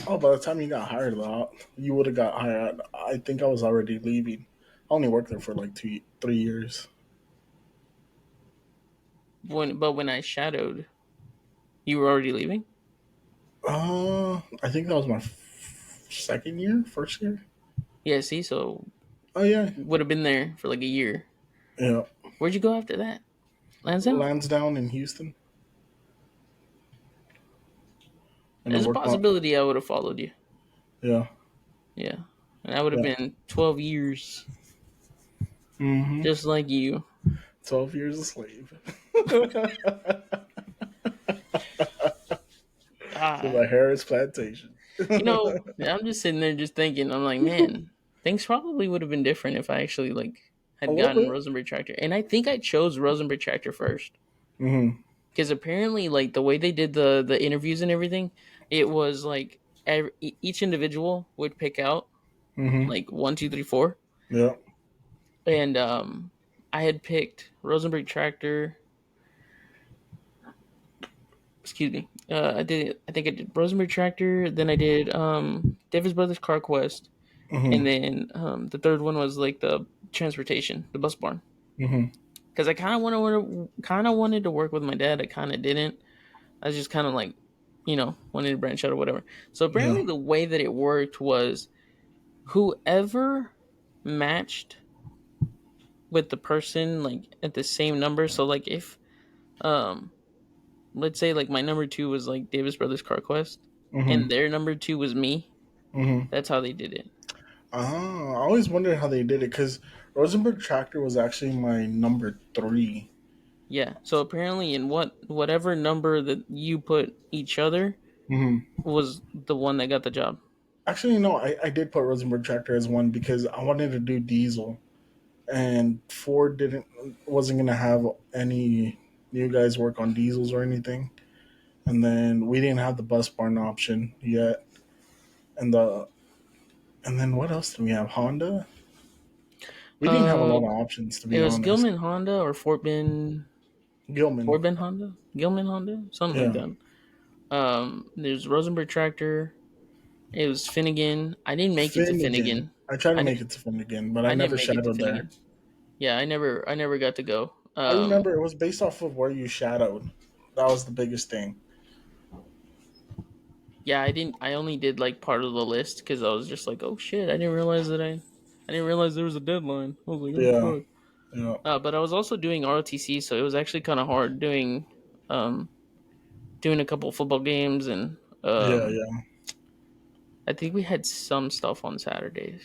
Oh, by the time you got hired, though, you would have got hired. I think I was already leaving. I only worked there for like 3 years. When I shadowed, you were already leaving. I think that was my second year, first year. Yeah, see, so Oh yeah, would have been there for like a year. yeah. Where'd you go after that? Lansdowne? Lansdowne in Houston, and I There's a worked on. possibility I would have followed you. Yeah, Yeah, and I would have yeah. been 12 years, Mm-hmm. just like you. 12 years a slave to Ah, the Harris plantation. I'm just sitting there just thinking. I'm like, man, things probably would have been different if I actually like A had little gotten bit. Rosenberg Tractor, and I think I chose Rosenberg Tractor first. Mm-hmm. Because apparently like the way they did the interviews and everything, it was like each individual would pick out Mm-hmm. like one, two, three, four, Yeah. and I had picked Rosenberg Tractor. Excuse me. I think I did Rosenberg Tractor. Then I did Davis Brothers Car Quest, and Mm-hmm. then the third one was like the transportation, the bus barn. Mm-hmm. Because I kind of wanted to work with my dad. I kind of didn't. I was just kind of like, wanted to branch out or whatever. So Yeah. apparently, the way that it worked was whoever matched with the person like at the same number. So like if um let's say like my number two was like Davis Brothers Car Quest, Mm-hmm. and their number two was me. Mm-hmm. That's how they did it. I always wondered how they did it because Rosenberg Tractor was actually my number three. Yeah. So apparently, in whatever number that you put each other Mm-hmm. was the one that got the job. Actually, no, I did put Rosenberg Tractor as one because I wanted to do diesel, and Ford didn't wasn't gonna have any new guys work on diesels or anything. And then we didn't have the bus barn option yet, and then what else did we have? Honda. We didn't have a Uh, lot of options, to it be was honest. Gilman Honda or Gilman. Fort Bend Honda, Gilman Honda, something like Yeah. that. There's Rosenberg Tractor. It was Finnegan. I didn't make it to Finnegan. Finnegan. I tried to I make didn't. it to Finnegan, but I I didn't never make it to shadowed there. Finnegan. Yeah, I never got to go. I remember it was based off of where you shadowed. That was the biggest thing. Yeah, I didn't. I only did like part of the list because I was just like, oh shit, I didn't realize there was a deadline. I was like, oh Yeah. fuck. Yeah. But I was also doing ROTC, so it was actually kind of hard um, doing a couple football games, and Yeah. Yeah. I think we had some stuff on Saturdays.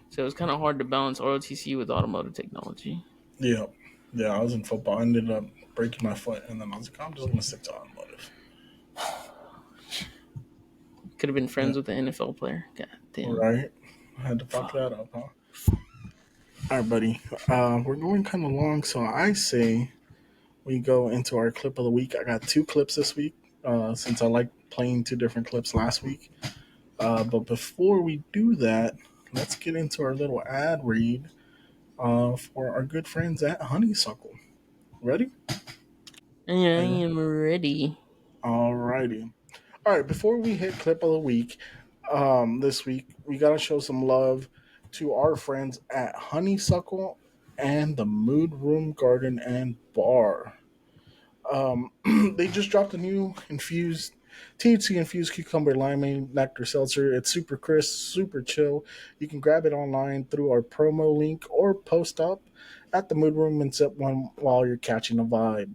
So it was kind of hard to balance ROTC with automotive technology. Yeah. Yeah. I was in football. I ended up breaking my foot, and then I was like, I'm just gonna stick to automotive. Could have been Yeah. friends with the NFL player. God damn. Right. I had to fuck Fuck. that up, huh? All right, buddy. We're going kind of long, so I say we go into our clip of the week. I got two clips this week, since I like playing two different clips last week. But before we do that, let's get into our little ad read for our good friends at Honeysuckle. Ready? I Are you? am ready. Alrighty. All right. Before we hit clip of the week, this week we gotta show some love to our friends at Honeysuckle and the Mood Room Garden and Bar. They just dropped a new infused THC infused cucumber limeade nectar seltzer. It's super crisp, super chill. You can grab it online through our promo link or post up at the Mood Room and sip one while you're catching a vibe.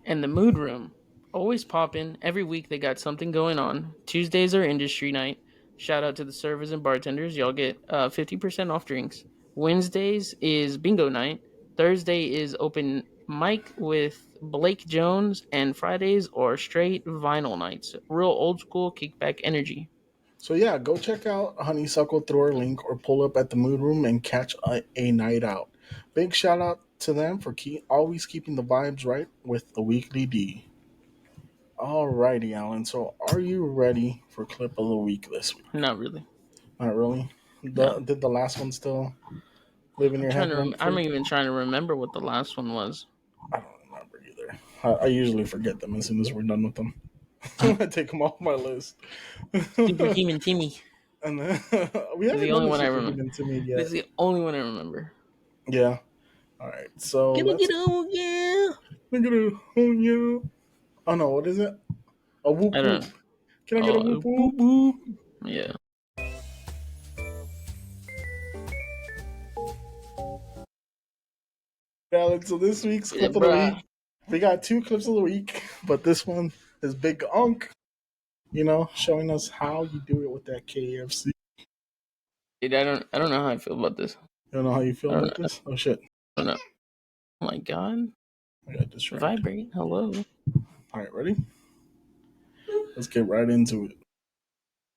And the mood room. Always popping. Every week they got something going on. Tuesdays are industry night. Shout out to the servers and bartenders. Y'all get 50% off drinks. Wednesdays is bingo night. Thursday is open mic with Blake Jones. And Fridays are straight vinyl nights. Real old school kickback energy. So yeah, go check out Honeysuckle through our link or pull up at the Mood Room and catch a night out. Big shout out to them for always keeping the vibes right with the weekly D. Alrighty, Alan. So are you ready for clip of the week this week? Not really. Not really. No. Did the last one still live in your head rent I'm free? even trying to remember what the last one was. I don't remember either. I usually forget them as soon as we're done with them. I'm gonna take him off my list. Superhuman Timmy. And then we This is haven't the done only the one I remember. superhuman Timmy This yet. is the only one I remember. Yeah. All right. So Can I let's get oh yeah? look at it. Oh yeah. Oh no, what is it? A whoop I don't whoop. know. Can I get a Oh, whoop whoop? boop boop. Yeah. Alex, so this week's Yeah, clip of the bruh. week, we got 2 clips of the week, but this one is Big Unk, showing us how you do it with that KFC. Dude, I don't know how I feel about this. You don't know how you feel I don't about know. this? Oh shit. I don't know. Oh my god. I got distracted. Vibrate. Hello. Alright, ready? Let's get right into it.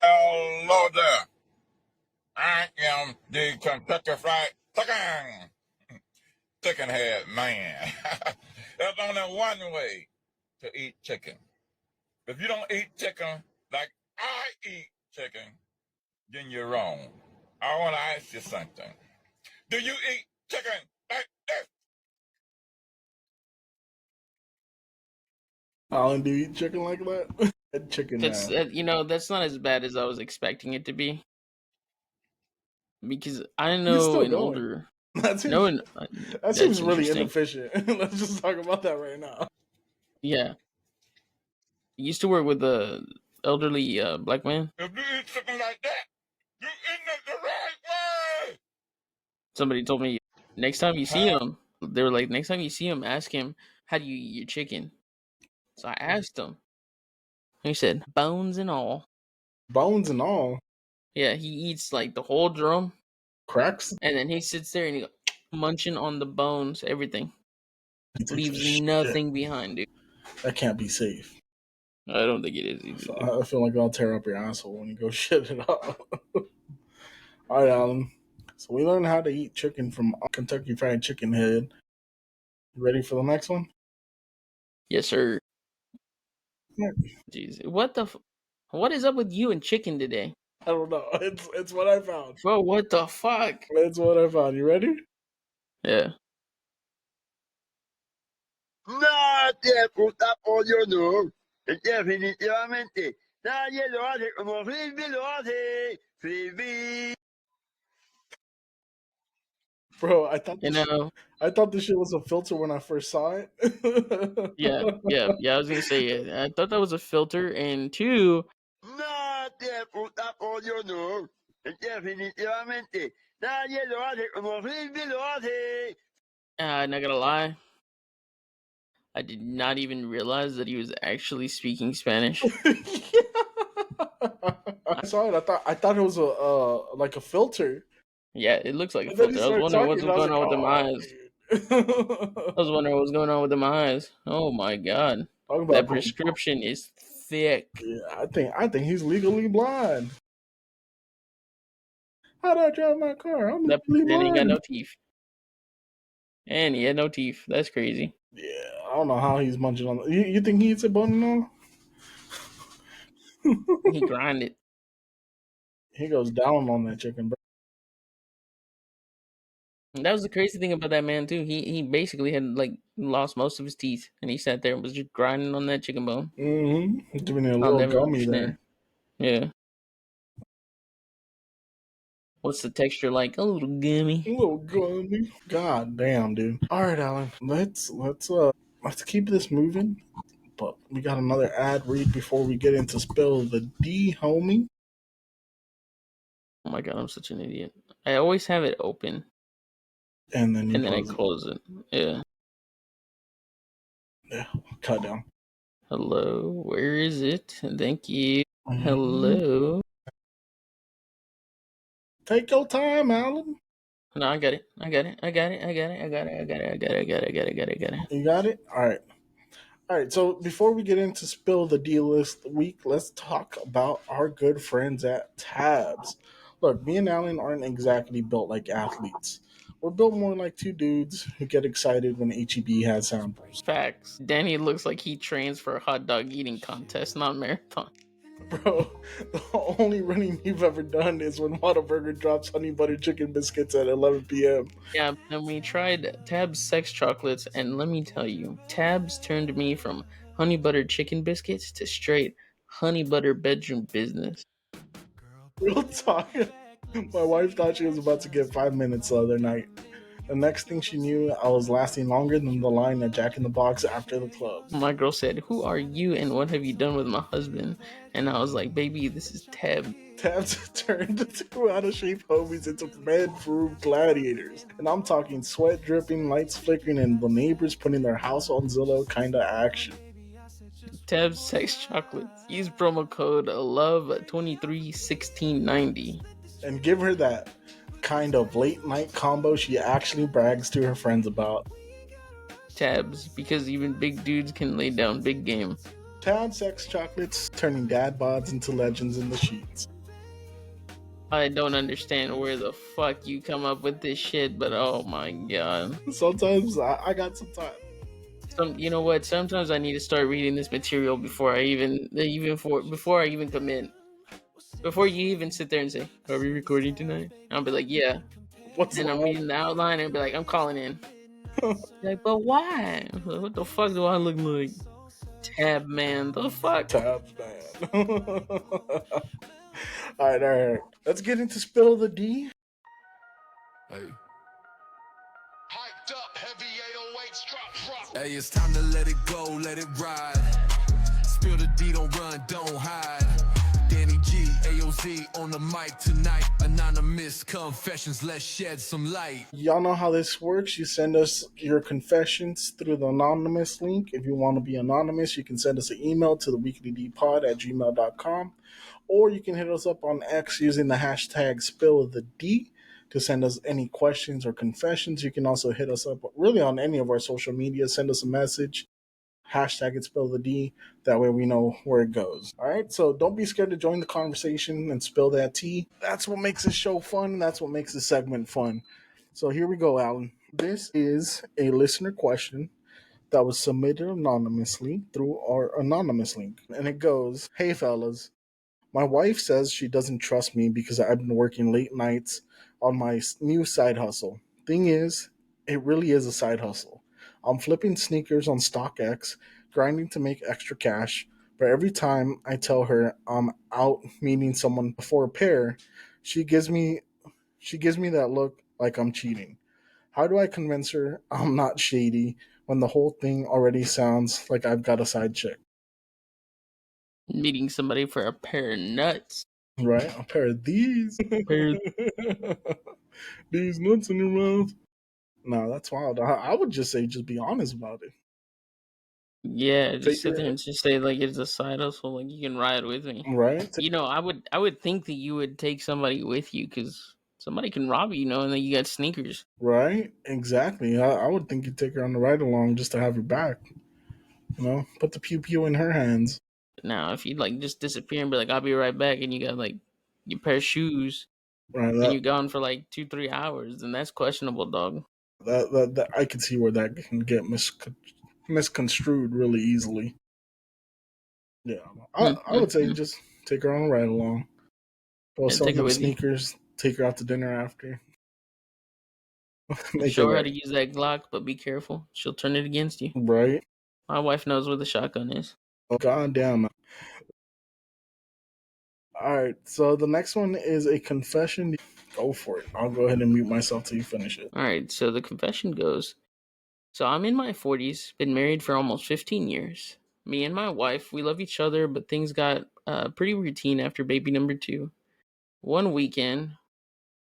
Hello there. I am the Kentucky Fried Chicken Head Man. There's only one way to eat chicken. If you don't eat chicken like I eat chicken, then you're wrong. I want to ask you something. Do you eat chicken like this? Alan, do you eat chicken like that? That chicken That's man. that's not as bad as I was expecting it to be. Because I He's know still an going. older. That No, seems, that that's seems really interesting. inefficient. Let's just talk about that right now. Yeah. I used to work with a elderly black man. If you eat chicken like that, you eating it the right way. Somebody told me next time you see him, they were like, next time you see him, ask him, how do you eat your chicken? So I asked him. He said, bones and all. Bones and all. Yeah, he eats like the whole drum, Cracks. and then he sits there and he munching on the bones, everything. He takes Leaves a shit. nothing behind, dude. That can't be safe. I don't think it is either. I feel like I'll tear up your asshole when you go shit it up. All right, Alan. So we learned how to eat chicken from Kentucky Fried Chicken Head. You ready for the next one? Yes, sir. Yeah. Jeez, what is up with you and chicken today? I don't know. It's what I found. Bro, what the fuck? It's what I found. You ready? Yeah. Nadie puta pollo no. Definitivamente. Nadie lo hace como Frisbee lo hace. Frisbee. Bro, I thought this shit was a filter when I first saw it. Yeah. I was gonna say, I thought that was a filter, and two, Nadie puta pollo no. Definitivamente. Nadie lo hace como Frisbee lo hace. not gonna lie, I did not even realize that he was actually speaking Spanish. I saw it. I thought it was a like a filter. Yeah, it looks like a And then he filter. I was started wondering talking, what's and I was going like, on with them "Oh, eyes. dude." I was wondering what was going on with them eyes. Oh my god, Talk that about prescription is thick. yeah. I think he's legally blind. How do I drive my car? I'm That legally then he got blind. no teeth, and he had no teeth. That's crazy. Yeah, I don't know how he's munching on. You think he eats a bone and all? He grinded. He goes down on that chicken, bro. And that was the crazy thing about that man too. He basically had like lost most of his teeth, and he sat there and was just grinding on that chicken bone. Mm-hmm. Giving it a I'll little never gummy understand. there. Yeah. What's the texture like? A little gummy. A little gummy. God damn, dude. All right, Alan. Let's keep this moving. But we got another ad read before we get into spill the D, homie. Oh my god, I'm such an idiot. I always have it open And then and then I close it. close it. Yeah. Yeah, cut down. Hello, where is it? Thank you. Mhm. Hello. Take your time, Alan. No, I got it. I got it. You got it? All right. All right, so before we get into spill the D list week, let's talk about our good friends at Tabs. Look, me and Alan aren't exactly built like athletes. We're built more like two dudes who get excited when HEB has samples. Facts. Danny looks like he trains for a hot dog eating contest, not marathon. Bro, the only running you've ever done is when Whataburger drops honey butter chicken biscuits at 11 p.m. Yeah, and we tried Tabs sex chocolates, and let me tell you, Tabs turned me from honey butter chicken biscuits to straight honey butter bedroom business. Real talk. My wife thought she was about to get 5 minutes the other night. The next thing she knew, I was lasting longer than the line at Jack in the Box after the club. My girl said, "Who are you and what have you done with my husband?" And I was like, "Baby, this is Tab." Tabs turned the two out of shape homies into bedroom gladiators. And I'm talking sweat dripping, lights flickering, and the neighbors putting their house on Zillow kind of action. Tab's sex chocolates. Use promo code LOVE231690. And give her that kind of late night combo she actually brags to her friends about. Tabs, because even big dudes can lay down big game. Tab sex chocolates turning dad bods into legends in the sheets. I don't understand where the fuck you come up with this shit, but oh my god. Sometimes I got some time. You know what? Sometimes I need to start reading this material before I even commit. Before you even sit there and say, "Are we recording tonight?" I'll be like, "Yeah." What's And I'm reading the outline and be like, "I'm calling in." Like, but why? What the fuck do I look like? Tab man, the fuck? Tabs, man. All right. Let's get into Spill the D. Hey. Hyped up, heavy 808s, drop. Hey, it's time to let it go, let it ride. Spill the D, don't run, don't hide. Danny G, AOZ on the mic tonight. Anonymous confessions, let's shed some light. Y'all know how this works. You send us your confessions through the anonymous link. If you want to be anonymous, you can send us an email to theweeklydpod@gmail.com, or you can hit us up on X using the hashtag SpillTheD to send us any questions or confessions. You can also hit us up really on any of our social media. Send us a message. Hashtag it spill the D. That way we know where it goes. All right. So don't be scared to join the conversation and spill that tea. That's what makes this show fun. That's what makes this segment fun. So here we go, Alan. This is a listener question that was submitted anonymously through our anonymous link. And it goes, "Hey fellas, my wife says she doesn't trust me because I've been working late nights on my new side hustle. Thing is, it really is a side hustle. I'm flipping sneakers on StockX, grinding to make extra cash, but every time I tell her I'm out meeting someone for a pair, she gives me that look like I'm cheating. How do I convince her I'm not shady when the whole thing already sounds like I've got a side chick?" Meeting somebody for a pair of nuts. Right? A pair of these. Pair These nuts in your mouth. No, that's wild. I would just say, just be honest about it. Yeah, just Take sit there your and just say like it's a side hustle, like you can ride with me. right, You know, I would think that you would take somebody with you because somebody can rob you, and then you got sneakers. right, exactly. I would think you'd take her on the ride along just to have her back. Put the pew pew in her hands. Now, if you like just disappear and be like, "I'll be right back," and you got like your pair of shoes Right, and you're gone for like 2-3 hours, then that's questionable, dog. that I could see where that can get misconstrued really easily. Yeah, I would say Mm-hmm. just take her on a ride along. Throw And take her some with you. sneakers. Take her out to dinner after. Make it Show her how to right. use that Glock, but be careful. She'll turn it against you. Right. My wife knows where the shotgun is. Oh, God damn. All right. So the next one is a confession. Go for it. I'll go ahead and mute myself till you finish it. All right, so the confession goes. So I'm in my 40s, been married for almost 15 years. Me and my wife, we love each other, but things got pretty routine after baby number 2. One weekend,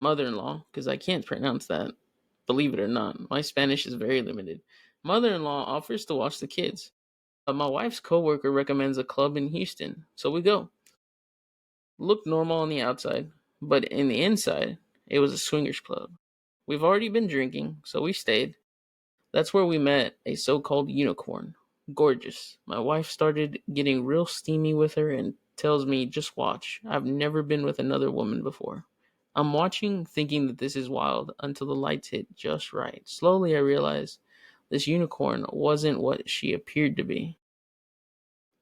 mother-in-law, because I can't pronounce that, believe it or not, my Spanish is very limited. Mother-in-law offers to watch the kids. My wife's coworker recommends a club in Houston, so we go. Looked normal on the outside, but in the inside, it was a swingers club. We've already been drinking, so we stayed. That's where we met a so-called unicorn. Gorgeous. My wife started getting real steamy with her and tells me, "Just watch. I've never been with another woman before." I'm watching, thinking that this is wild, until the lights hit just right. Slowly I realize this unicorn wasn't what she appeared to be.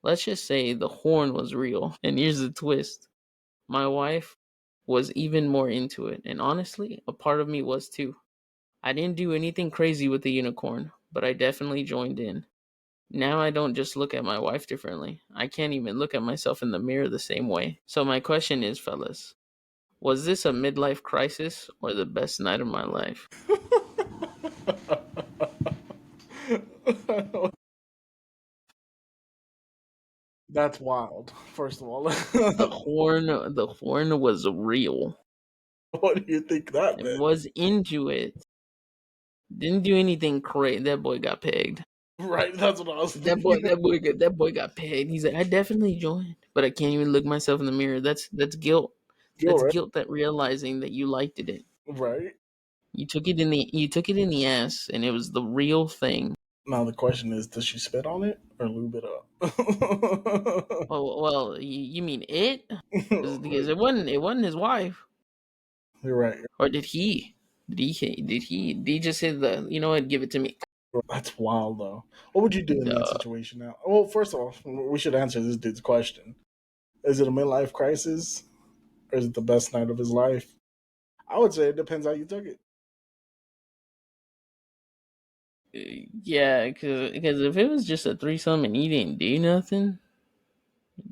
Let's just say the horn was real. And here's the twist. My wife was even more into it, and honestly, a part of me was too. I didn't do anything crazy with the unicorn, but I definitely joined in. Now I don't just look at my wife differently. I can't even look at myself in the mirror the same way. So my question is, fellas, was this a midlife crisis or the best night of my life? That's wild. First of all, The horn was real. what do you think that I meant? was into it. Didn't do anything crazy. That boy got pegged. Right, that's what I was That boy, thinking. that boy got pegged. He's like, I definitely joined, but I can't even look myself in the mirror. That's guilt. You're That's right. guilt. That realizing that you liked it. Right. You took it in the ass, and it was the real thing. Now the question is, does she spit on it or lube it up? Well, you mean it? Because it wasn't his wife, You're right. or did he? Did he just say the? You know what? Give it to me. That's wild, though. What would you do in that Duh. situation now? Well, first of all, we should answer this dude's question. Is it a midlife crisis or is it the best night of his life? I would say it depends how you took it. Yeah, because if it was just a threesome and he didn't do nothing,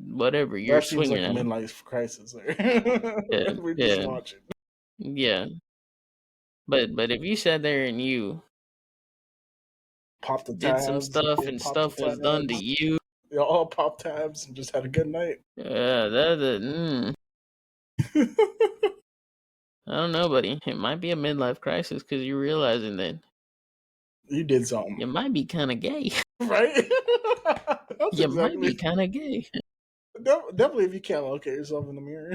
whatever, you're That seems swinging like a at him. midlife crisis there. Yeah, We're just yeah, watching. yeah. But if you sat there and you Pop the did some tabs. stuff They and pop the stuff was done to tabs. you, They all pop tabs and just had a good night. I don't know, buddy. It might be a midlife crisis because you're realizing that You did something. you might be kind of gay. Right? That's You might be exactly. kind of gay. Definitely if you can't locate yourself in the mirror,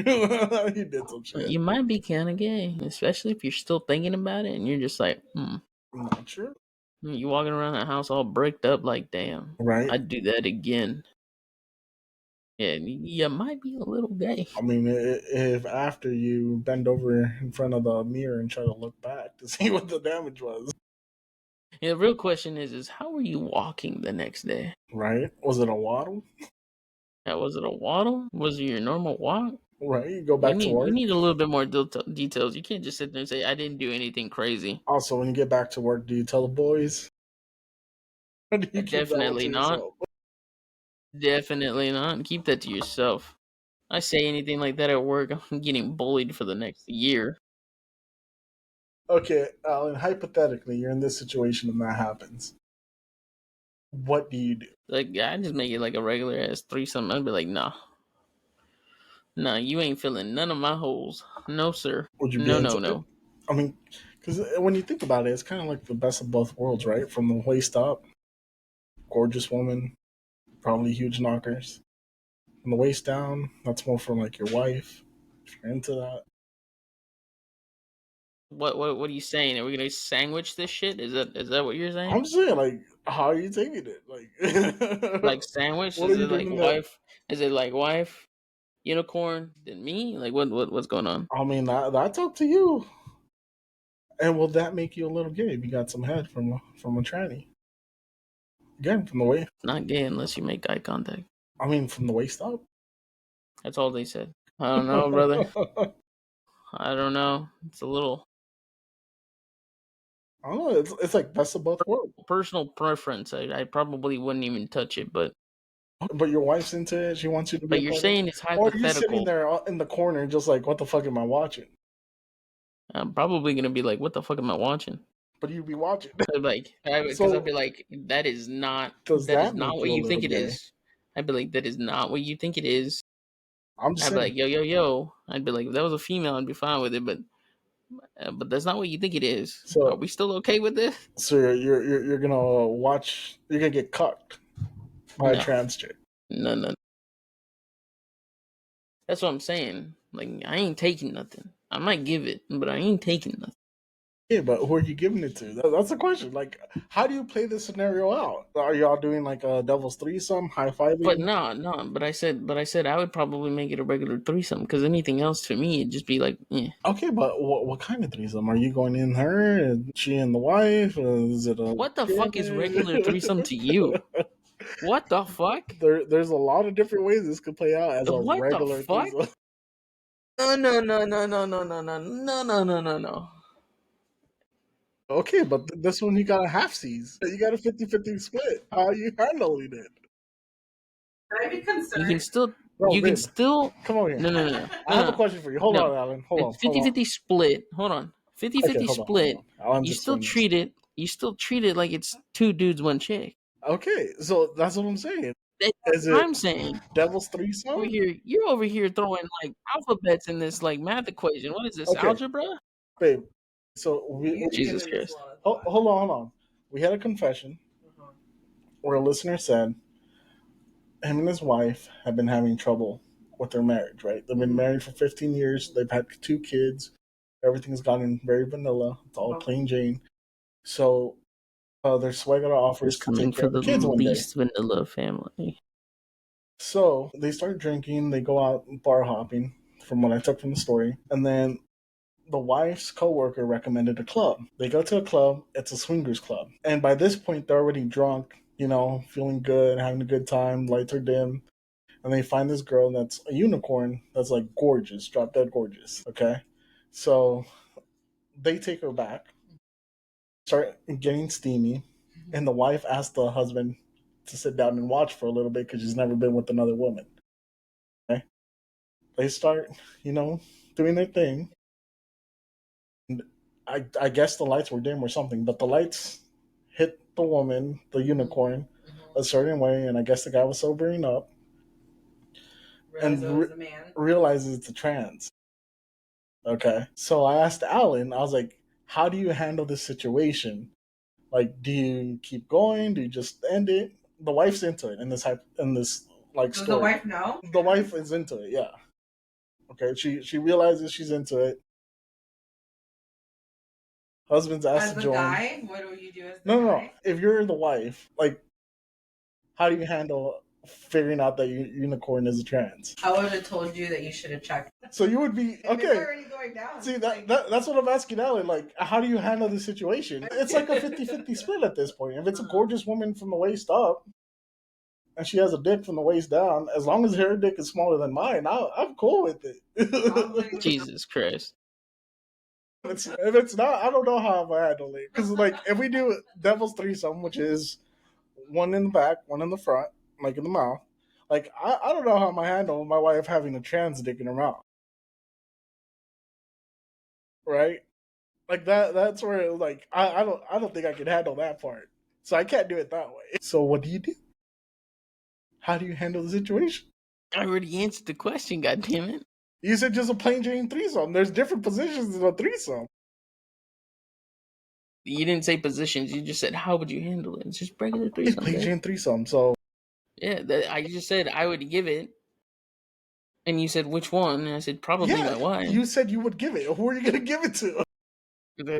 you did some shit. You might be kind of gay, especially if you're still thinking about it and you're just like, Not sure. You walking around the house all bricked up like, damn, Right? I'd do that again. Yeah, you might be a little gay. I mean, if after you bend over in front of the mirror and try to look back to see what the damage was, Yeah, the real question is how were you walking the next day? right? Was it a waddle? Now, was it a waddle? Was it your normal walk? Right? You go back to We work. need a little bit more details. You can't just sit there and say I didn't do anything crazy. Also, when you get back to work, do you tell the boys? Or do you keep that one Definitely to not. yourself? Definitely not. Keep that to yourself. I say anything like that at work, I'm getting bullied for the next year. Okay, Alan, hypothetically, you're in this situation and that happens. What do you do? Like I just make it like a regular ass threesome. I'd be like, nah, you ain't filling none of my holes. No, sir. Would you be No, into no, it? no. I mean, because when you think about it, it's kind of like the best of both worlds, right? From the waist up, gorgeous woman, probably huge knockers. From the waist down, that's more from like your wife, if you're into that. What are you saying? Are we gonna sandwich this shit? Is that what you're saying? I'm just saying, like, how are you taking it? Like, Like sandwich? what are you doing in that? Is it like wife, unicorn, then me? Like what's going on? I mean, that's up to you. And will that make you a little gay if you got some head from a tranny? Again, from the waist. Not gay unless you make eye contact. I mean, from the waist up. That's all they said. I don't know, brother. I don't know. It's a little I don't know. It's like best of both worlds. personal preference. I probably wouldn't even touch it, But your wife's into it. She wants you to be but a you're part of it. saying it's Or are you sitting hypothetical. there in the corner, just like, what the fuck am I watching? I'm probably gonna be like, what the fuck am I watching? But you'd be watching. Because I'd So be like, does that is that not make what you a you little think it gay? is. I'd be like, that is not what you think it is. I'm just I'd be saying. like, yo. I'd be like, if that was a female, I'd be fine with it, but that's not what you think it is. Are So we still okay with this? so you're gonna watch. You're gonna get cucked by a No, trans chick. no. That's what I'm saying. Like, I ain't taking nothing. I might give it, but I ain't taking nothing. Yeah, but who are you giving it to? That's the question. Like, how do you play this scenario out? Are y'all doing like a devil's threesome, high But fiving? no. But I said I would probably make it a regular threesome because anything else to me it'd just be like, eh. Okay, but what kind of threesome? Are you going in her and she and the wife? Is it a What the fuck is regular threesome pyramid? to you? What the fuck? There's a lot of different ways this could play out as a What the regular fuck? threesome. No. Okay, but this one you got a half C's. You got a 50-50 split. How are you handling it? Should I be concerned? You can still, Bro, you can babe, still. come over here. No. I have a question for you. Hold on, No. Alan. Hold It's on. Hold on. 50-50 split. Hold on. 50-50 Okay, hold on. split. Hold on. Alan's You still explaining this. treat it. You still treat it like it's two dudes, one chick. Okay, so that's what I'm saying. That's Is what it I'm saying. Devil's Threesome? You're over here throwing like alphabets in this like math equation. What is this, Okay. algebra? Babe, so Jesus Christ. hold on. We had a confession where a listener said him and his wife have been having trouble with their marriage, right? They've been married for 15 years. They've had 2 kids. Everything's gotten very vanilla. It's all plain Jane. So their suegra offers to Coming take care for of the the kids one day. least vanilla family. So they start drinking. They go out bar hopping, from what I took from the story. And then the wife's coworker recommended a club. They go to a club. It's a swingers club. And by this point, they're already drunk, feeling good, having a good time. Lights are dim. And they find this girl that's a unicorn that's like gorgeous, drop dead gorgeous. Okay. So they take her back, start getting steamy. And the wife asks the husband to sit down and watch for a little bit because she's never been with another woman. Okay. They start, doing their thing. And I guess the lights were dim or something, but the lights hit the woman, the unicorn, a certain way, and I guess the guy was sobering up realizes it's a trans. Okay. So I asked Alan, I was like, how do you handle this situation? Like, do you keep going? Do you just end it? The wife's into it in this like story. Does the wife know? The wife is into it, yeah. Okay, she realizes she's into it. Husband's asked As to the join. guy, what do you do as the No. guy? If you're the wife, like, how do you handle figuring out that unicorn is a trans? I would have told you that you should have checked. So you would be If okay. it's already going down. See, that's what I'm asking Alan. Like, how do you handle the situation? It's like a 50-50 split at this point. If it's a gorgeous woman from the waist up and she has a dick from the waist down, as long as her dick is smaller than mine, I'm cool with it. Jesus Christ. If it's not, I don't know how I'm gonna handle it. Because, like, if we do Devil's Threesome, which is one in the back, one in the front, like in the mouth, like, I don't know how I'm gonna handle my wife having a trans dick in her mouth. Right? Like that's where, like, I don't think I can handle that part. So I can't do it that way. So what do you do? How do you handle the situation? I already answered the question, goddammit. You said just a plain Jane threesome. There's different positions in a threesome. You didn't say positions. You just said how would you handle it. It's just regular It's threesome. plain Jane threesome. So yeah, I just said I would give it, and you said which one, and I said probably my wife. You said you would give it. Who are you gonna give it to?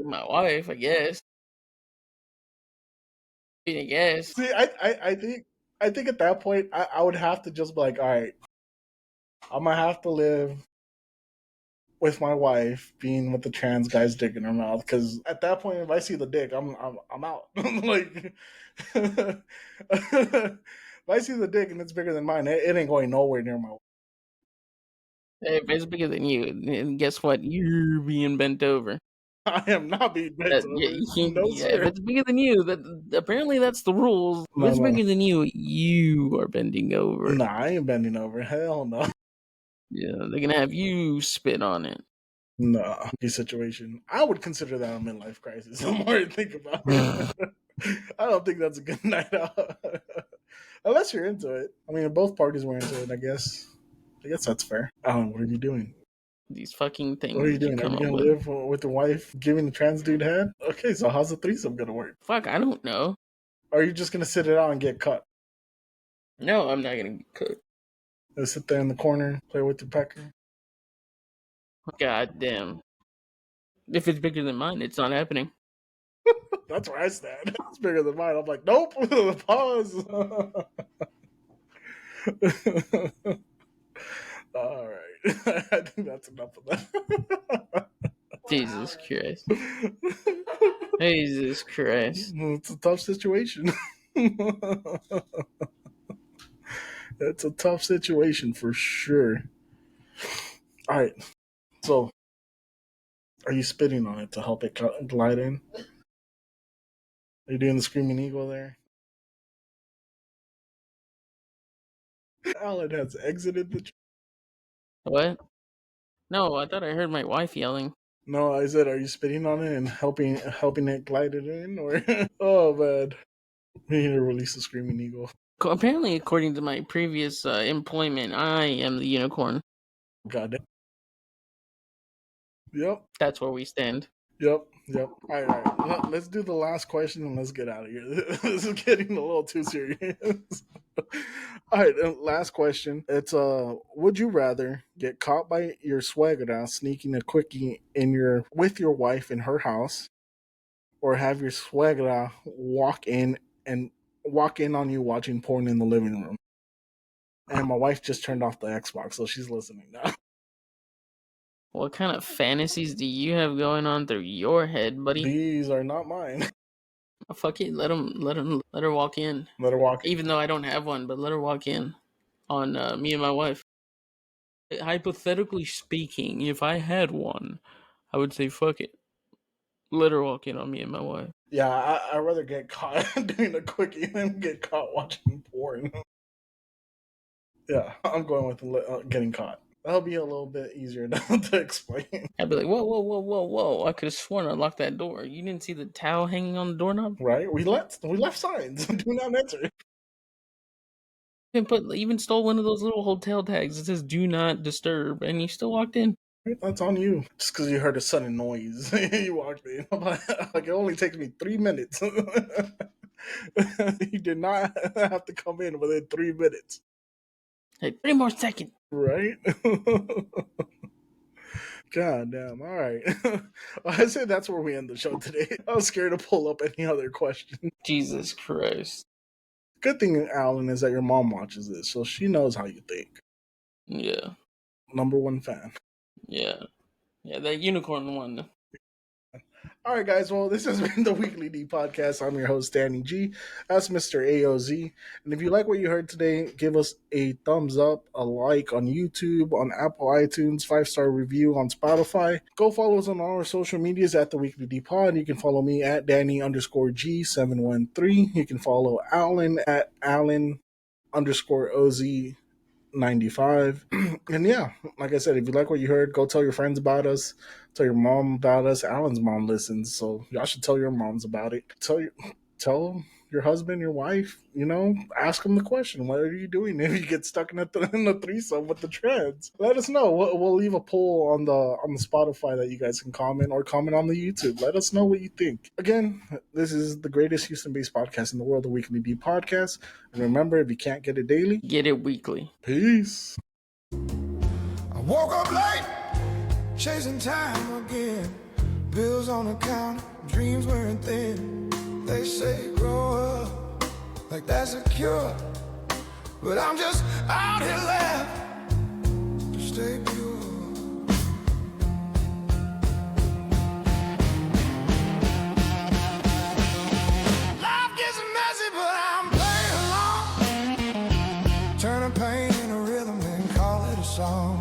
My wife, I guess. I guess. See, I think at that point I would have to just be like, all right, I'm gonna have to live with my wife being with the trans guy's dick in her mouth, because at that point, if I see the dick, I'm out. Like, if I see the dick and it's bigger than mine, it ain't going nowhere near my wife. If it's bigger than you, and guess what? You're being bent over. I am not being bent over. If it's bigger than you, apparently that's the rules. If it's bigger than you, you are bending over. Nah, I ain't bending over. Hell no. Yeah, they're gonna have you spit on it. Nah, this situation. I would consider that a midlife crisis. The more I think about it, I don't think that's a good night out. Unless you're into it. I mean, both parties were into it, I guess. I guess that's fair. What are you doing? These fucking things. What are you doing? Are you gonna live with your wife giving the trans dude head? Okay, so how's the threesome gonna work? Fuck, I don't know. Or are you just gonna sit it out and get cut? No, I'm not gonna get cut. Just sit there in the corner, play with your pecker. God damn. If it's bigger than mine, it's not happening. That's where I stand. It's bigger than mine. I'm like, nope. Pause. All right. I think that's enough of that. Jesus Christ. Jesus Christ. It's a tough situation. It's a tough situation for sure. All right. So, are you spitting on it to help it glide in? Are you doing the screaming eagle there? Alan has exited the. What? No, I thought I heard my wife yelling. No, I said, are you spitting on it and helping it glide it in, or? Oh man, we need to release the screaming eagle. Apparently, according to my previous employment, I am the unicorn. God damn. Yep. That's where we stand. Yep. All right. Let's do the last question and let's get out of here. This is getting a little too serious. All right, last question. It's would you rather get caught by your suegra sneaking a quickie with your wife in her house, or have your suegra walk in on you watching porn in the living room? And my wife just turned off the Xbox, so she's listening now. What kind of fantasies do you have going on through your head, buddy? These are not mine. Oh, fuck it, let her walk in. Let her walk. Even though I don't have one, but let her walk in on me and my wife. Hypothetically speaking, if I had one, I would say fuck it. Let her walk in on me and my wife. Yeah, I'd rather get caught doing a quickie than get caught watching porn. Yeah, I'm going with getting caught. That'll be a little bit easier to explain. I'd be like, whoa! I could have sworn I locked that door. You didn't see the towel hanging on the doorknob? Right? We left signs. Do not enter. Even stole one of those little hotel tags that says "Do Not Disturb," and you still walked in. That's on you. Just because you heard a sudden noise, you walked in. Like, it only takes me 3 minutes. You did not have to come in within 3 minutes. Hey, 3 more seconds. Right? God damn. All right. I say that's where we end the show today. I was scared to pull up any other question. Jesus Christ. Good thing, Alan, is that your mom watches this, so she knows how you think. Yeah. Number one fan. Yeah, that unicorn one. All right, guys. Well, this has been the Weekly D Podcast. I'm your host, Danny G. That's Mr. AOZ. And if you like what you heard today, give us a thumbs up, a like on YouTube, on Apple iTunes, 5-star review on Spotify. Go follow us on all our social medias at the Weekly D Pod. You can follow me at Danny_G713. You can follow Alan at Alan_OZ. 95. And yeah, like I said, if you like what you heard, go tell your friends about us, tell your mom about us. Alan's mom listens, so y'all should tell your moms about it. Tell your husband, your wife, ask them the question, what are you doing if you get stuck in the threesome with the trans? Let us know. We'll leave a poll on the Spotify that you guys can comment, or comment on the YouTube. Let us know what you think. Again, this is the greatest Houston-based podcast in the world, the Weekly D Podcast. And remember, if you can't get it daily, get it weekly. Peace. I woke up late, chasing time again. Bills on account, dreams wearing thin. They say grow up, like that's a cure. But I'm just out here left to stay pure. Life gets messy, but I'm playing along. Turning pain into rhythm and call it a song.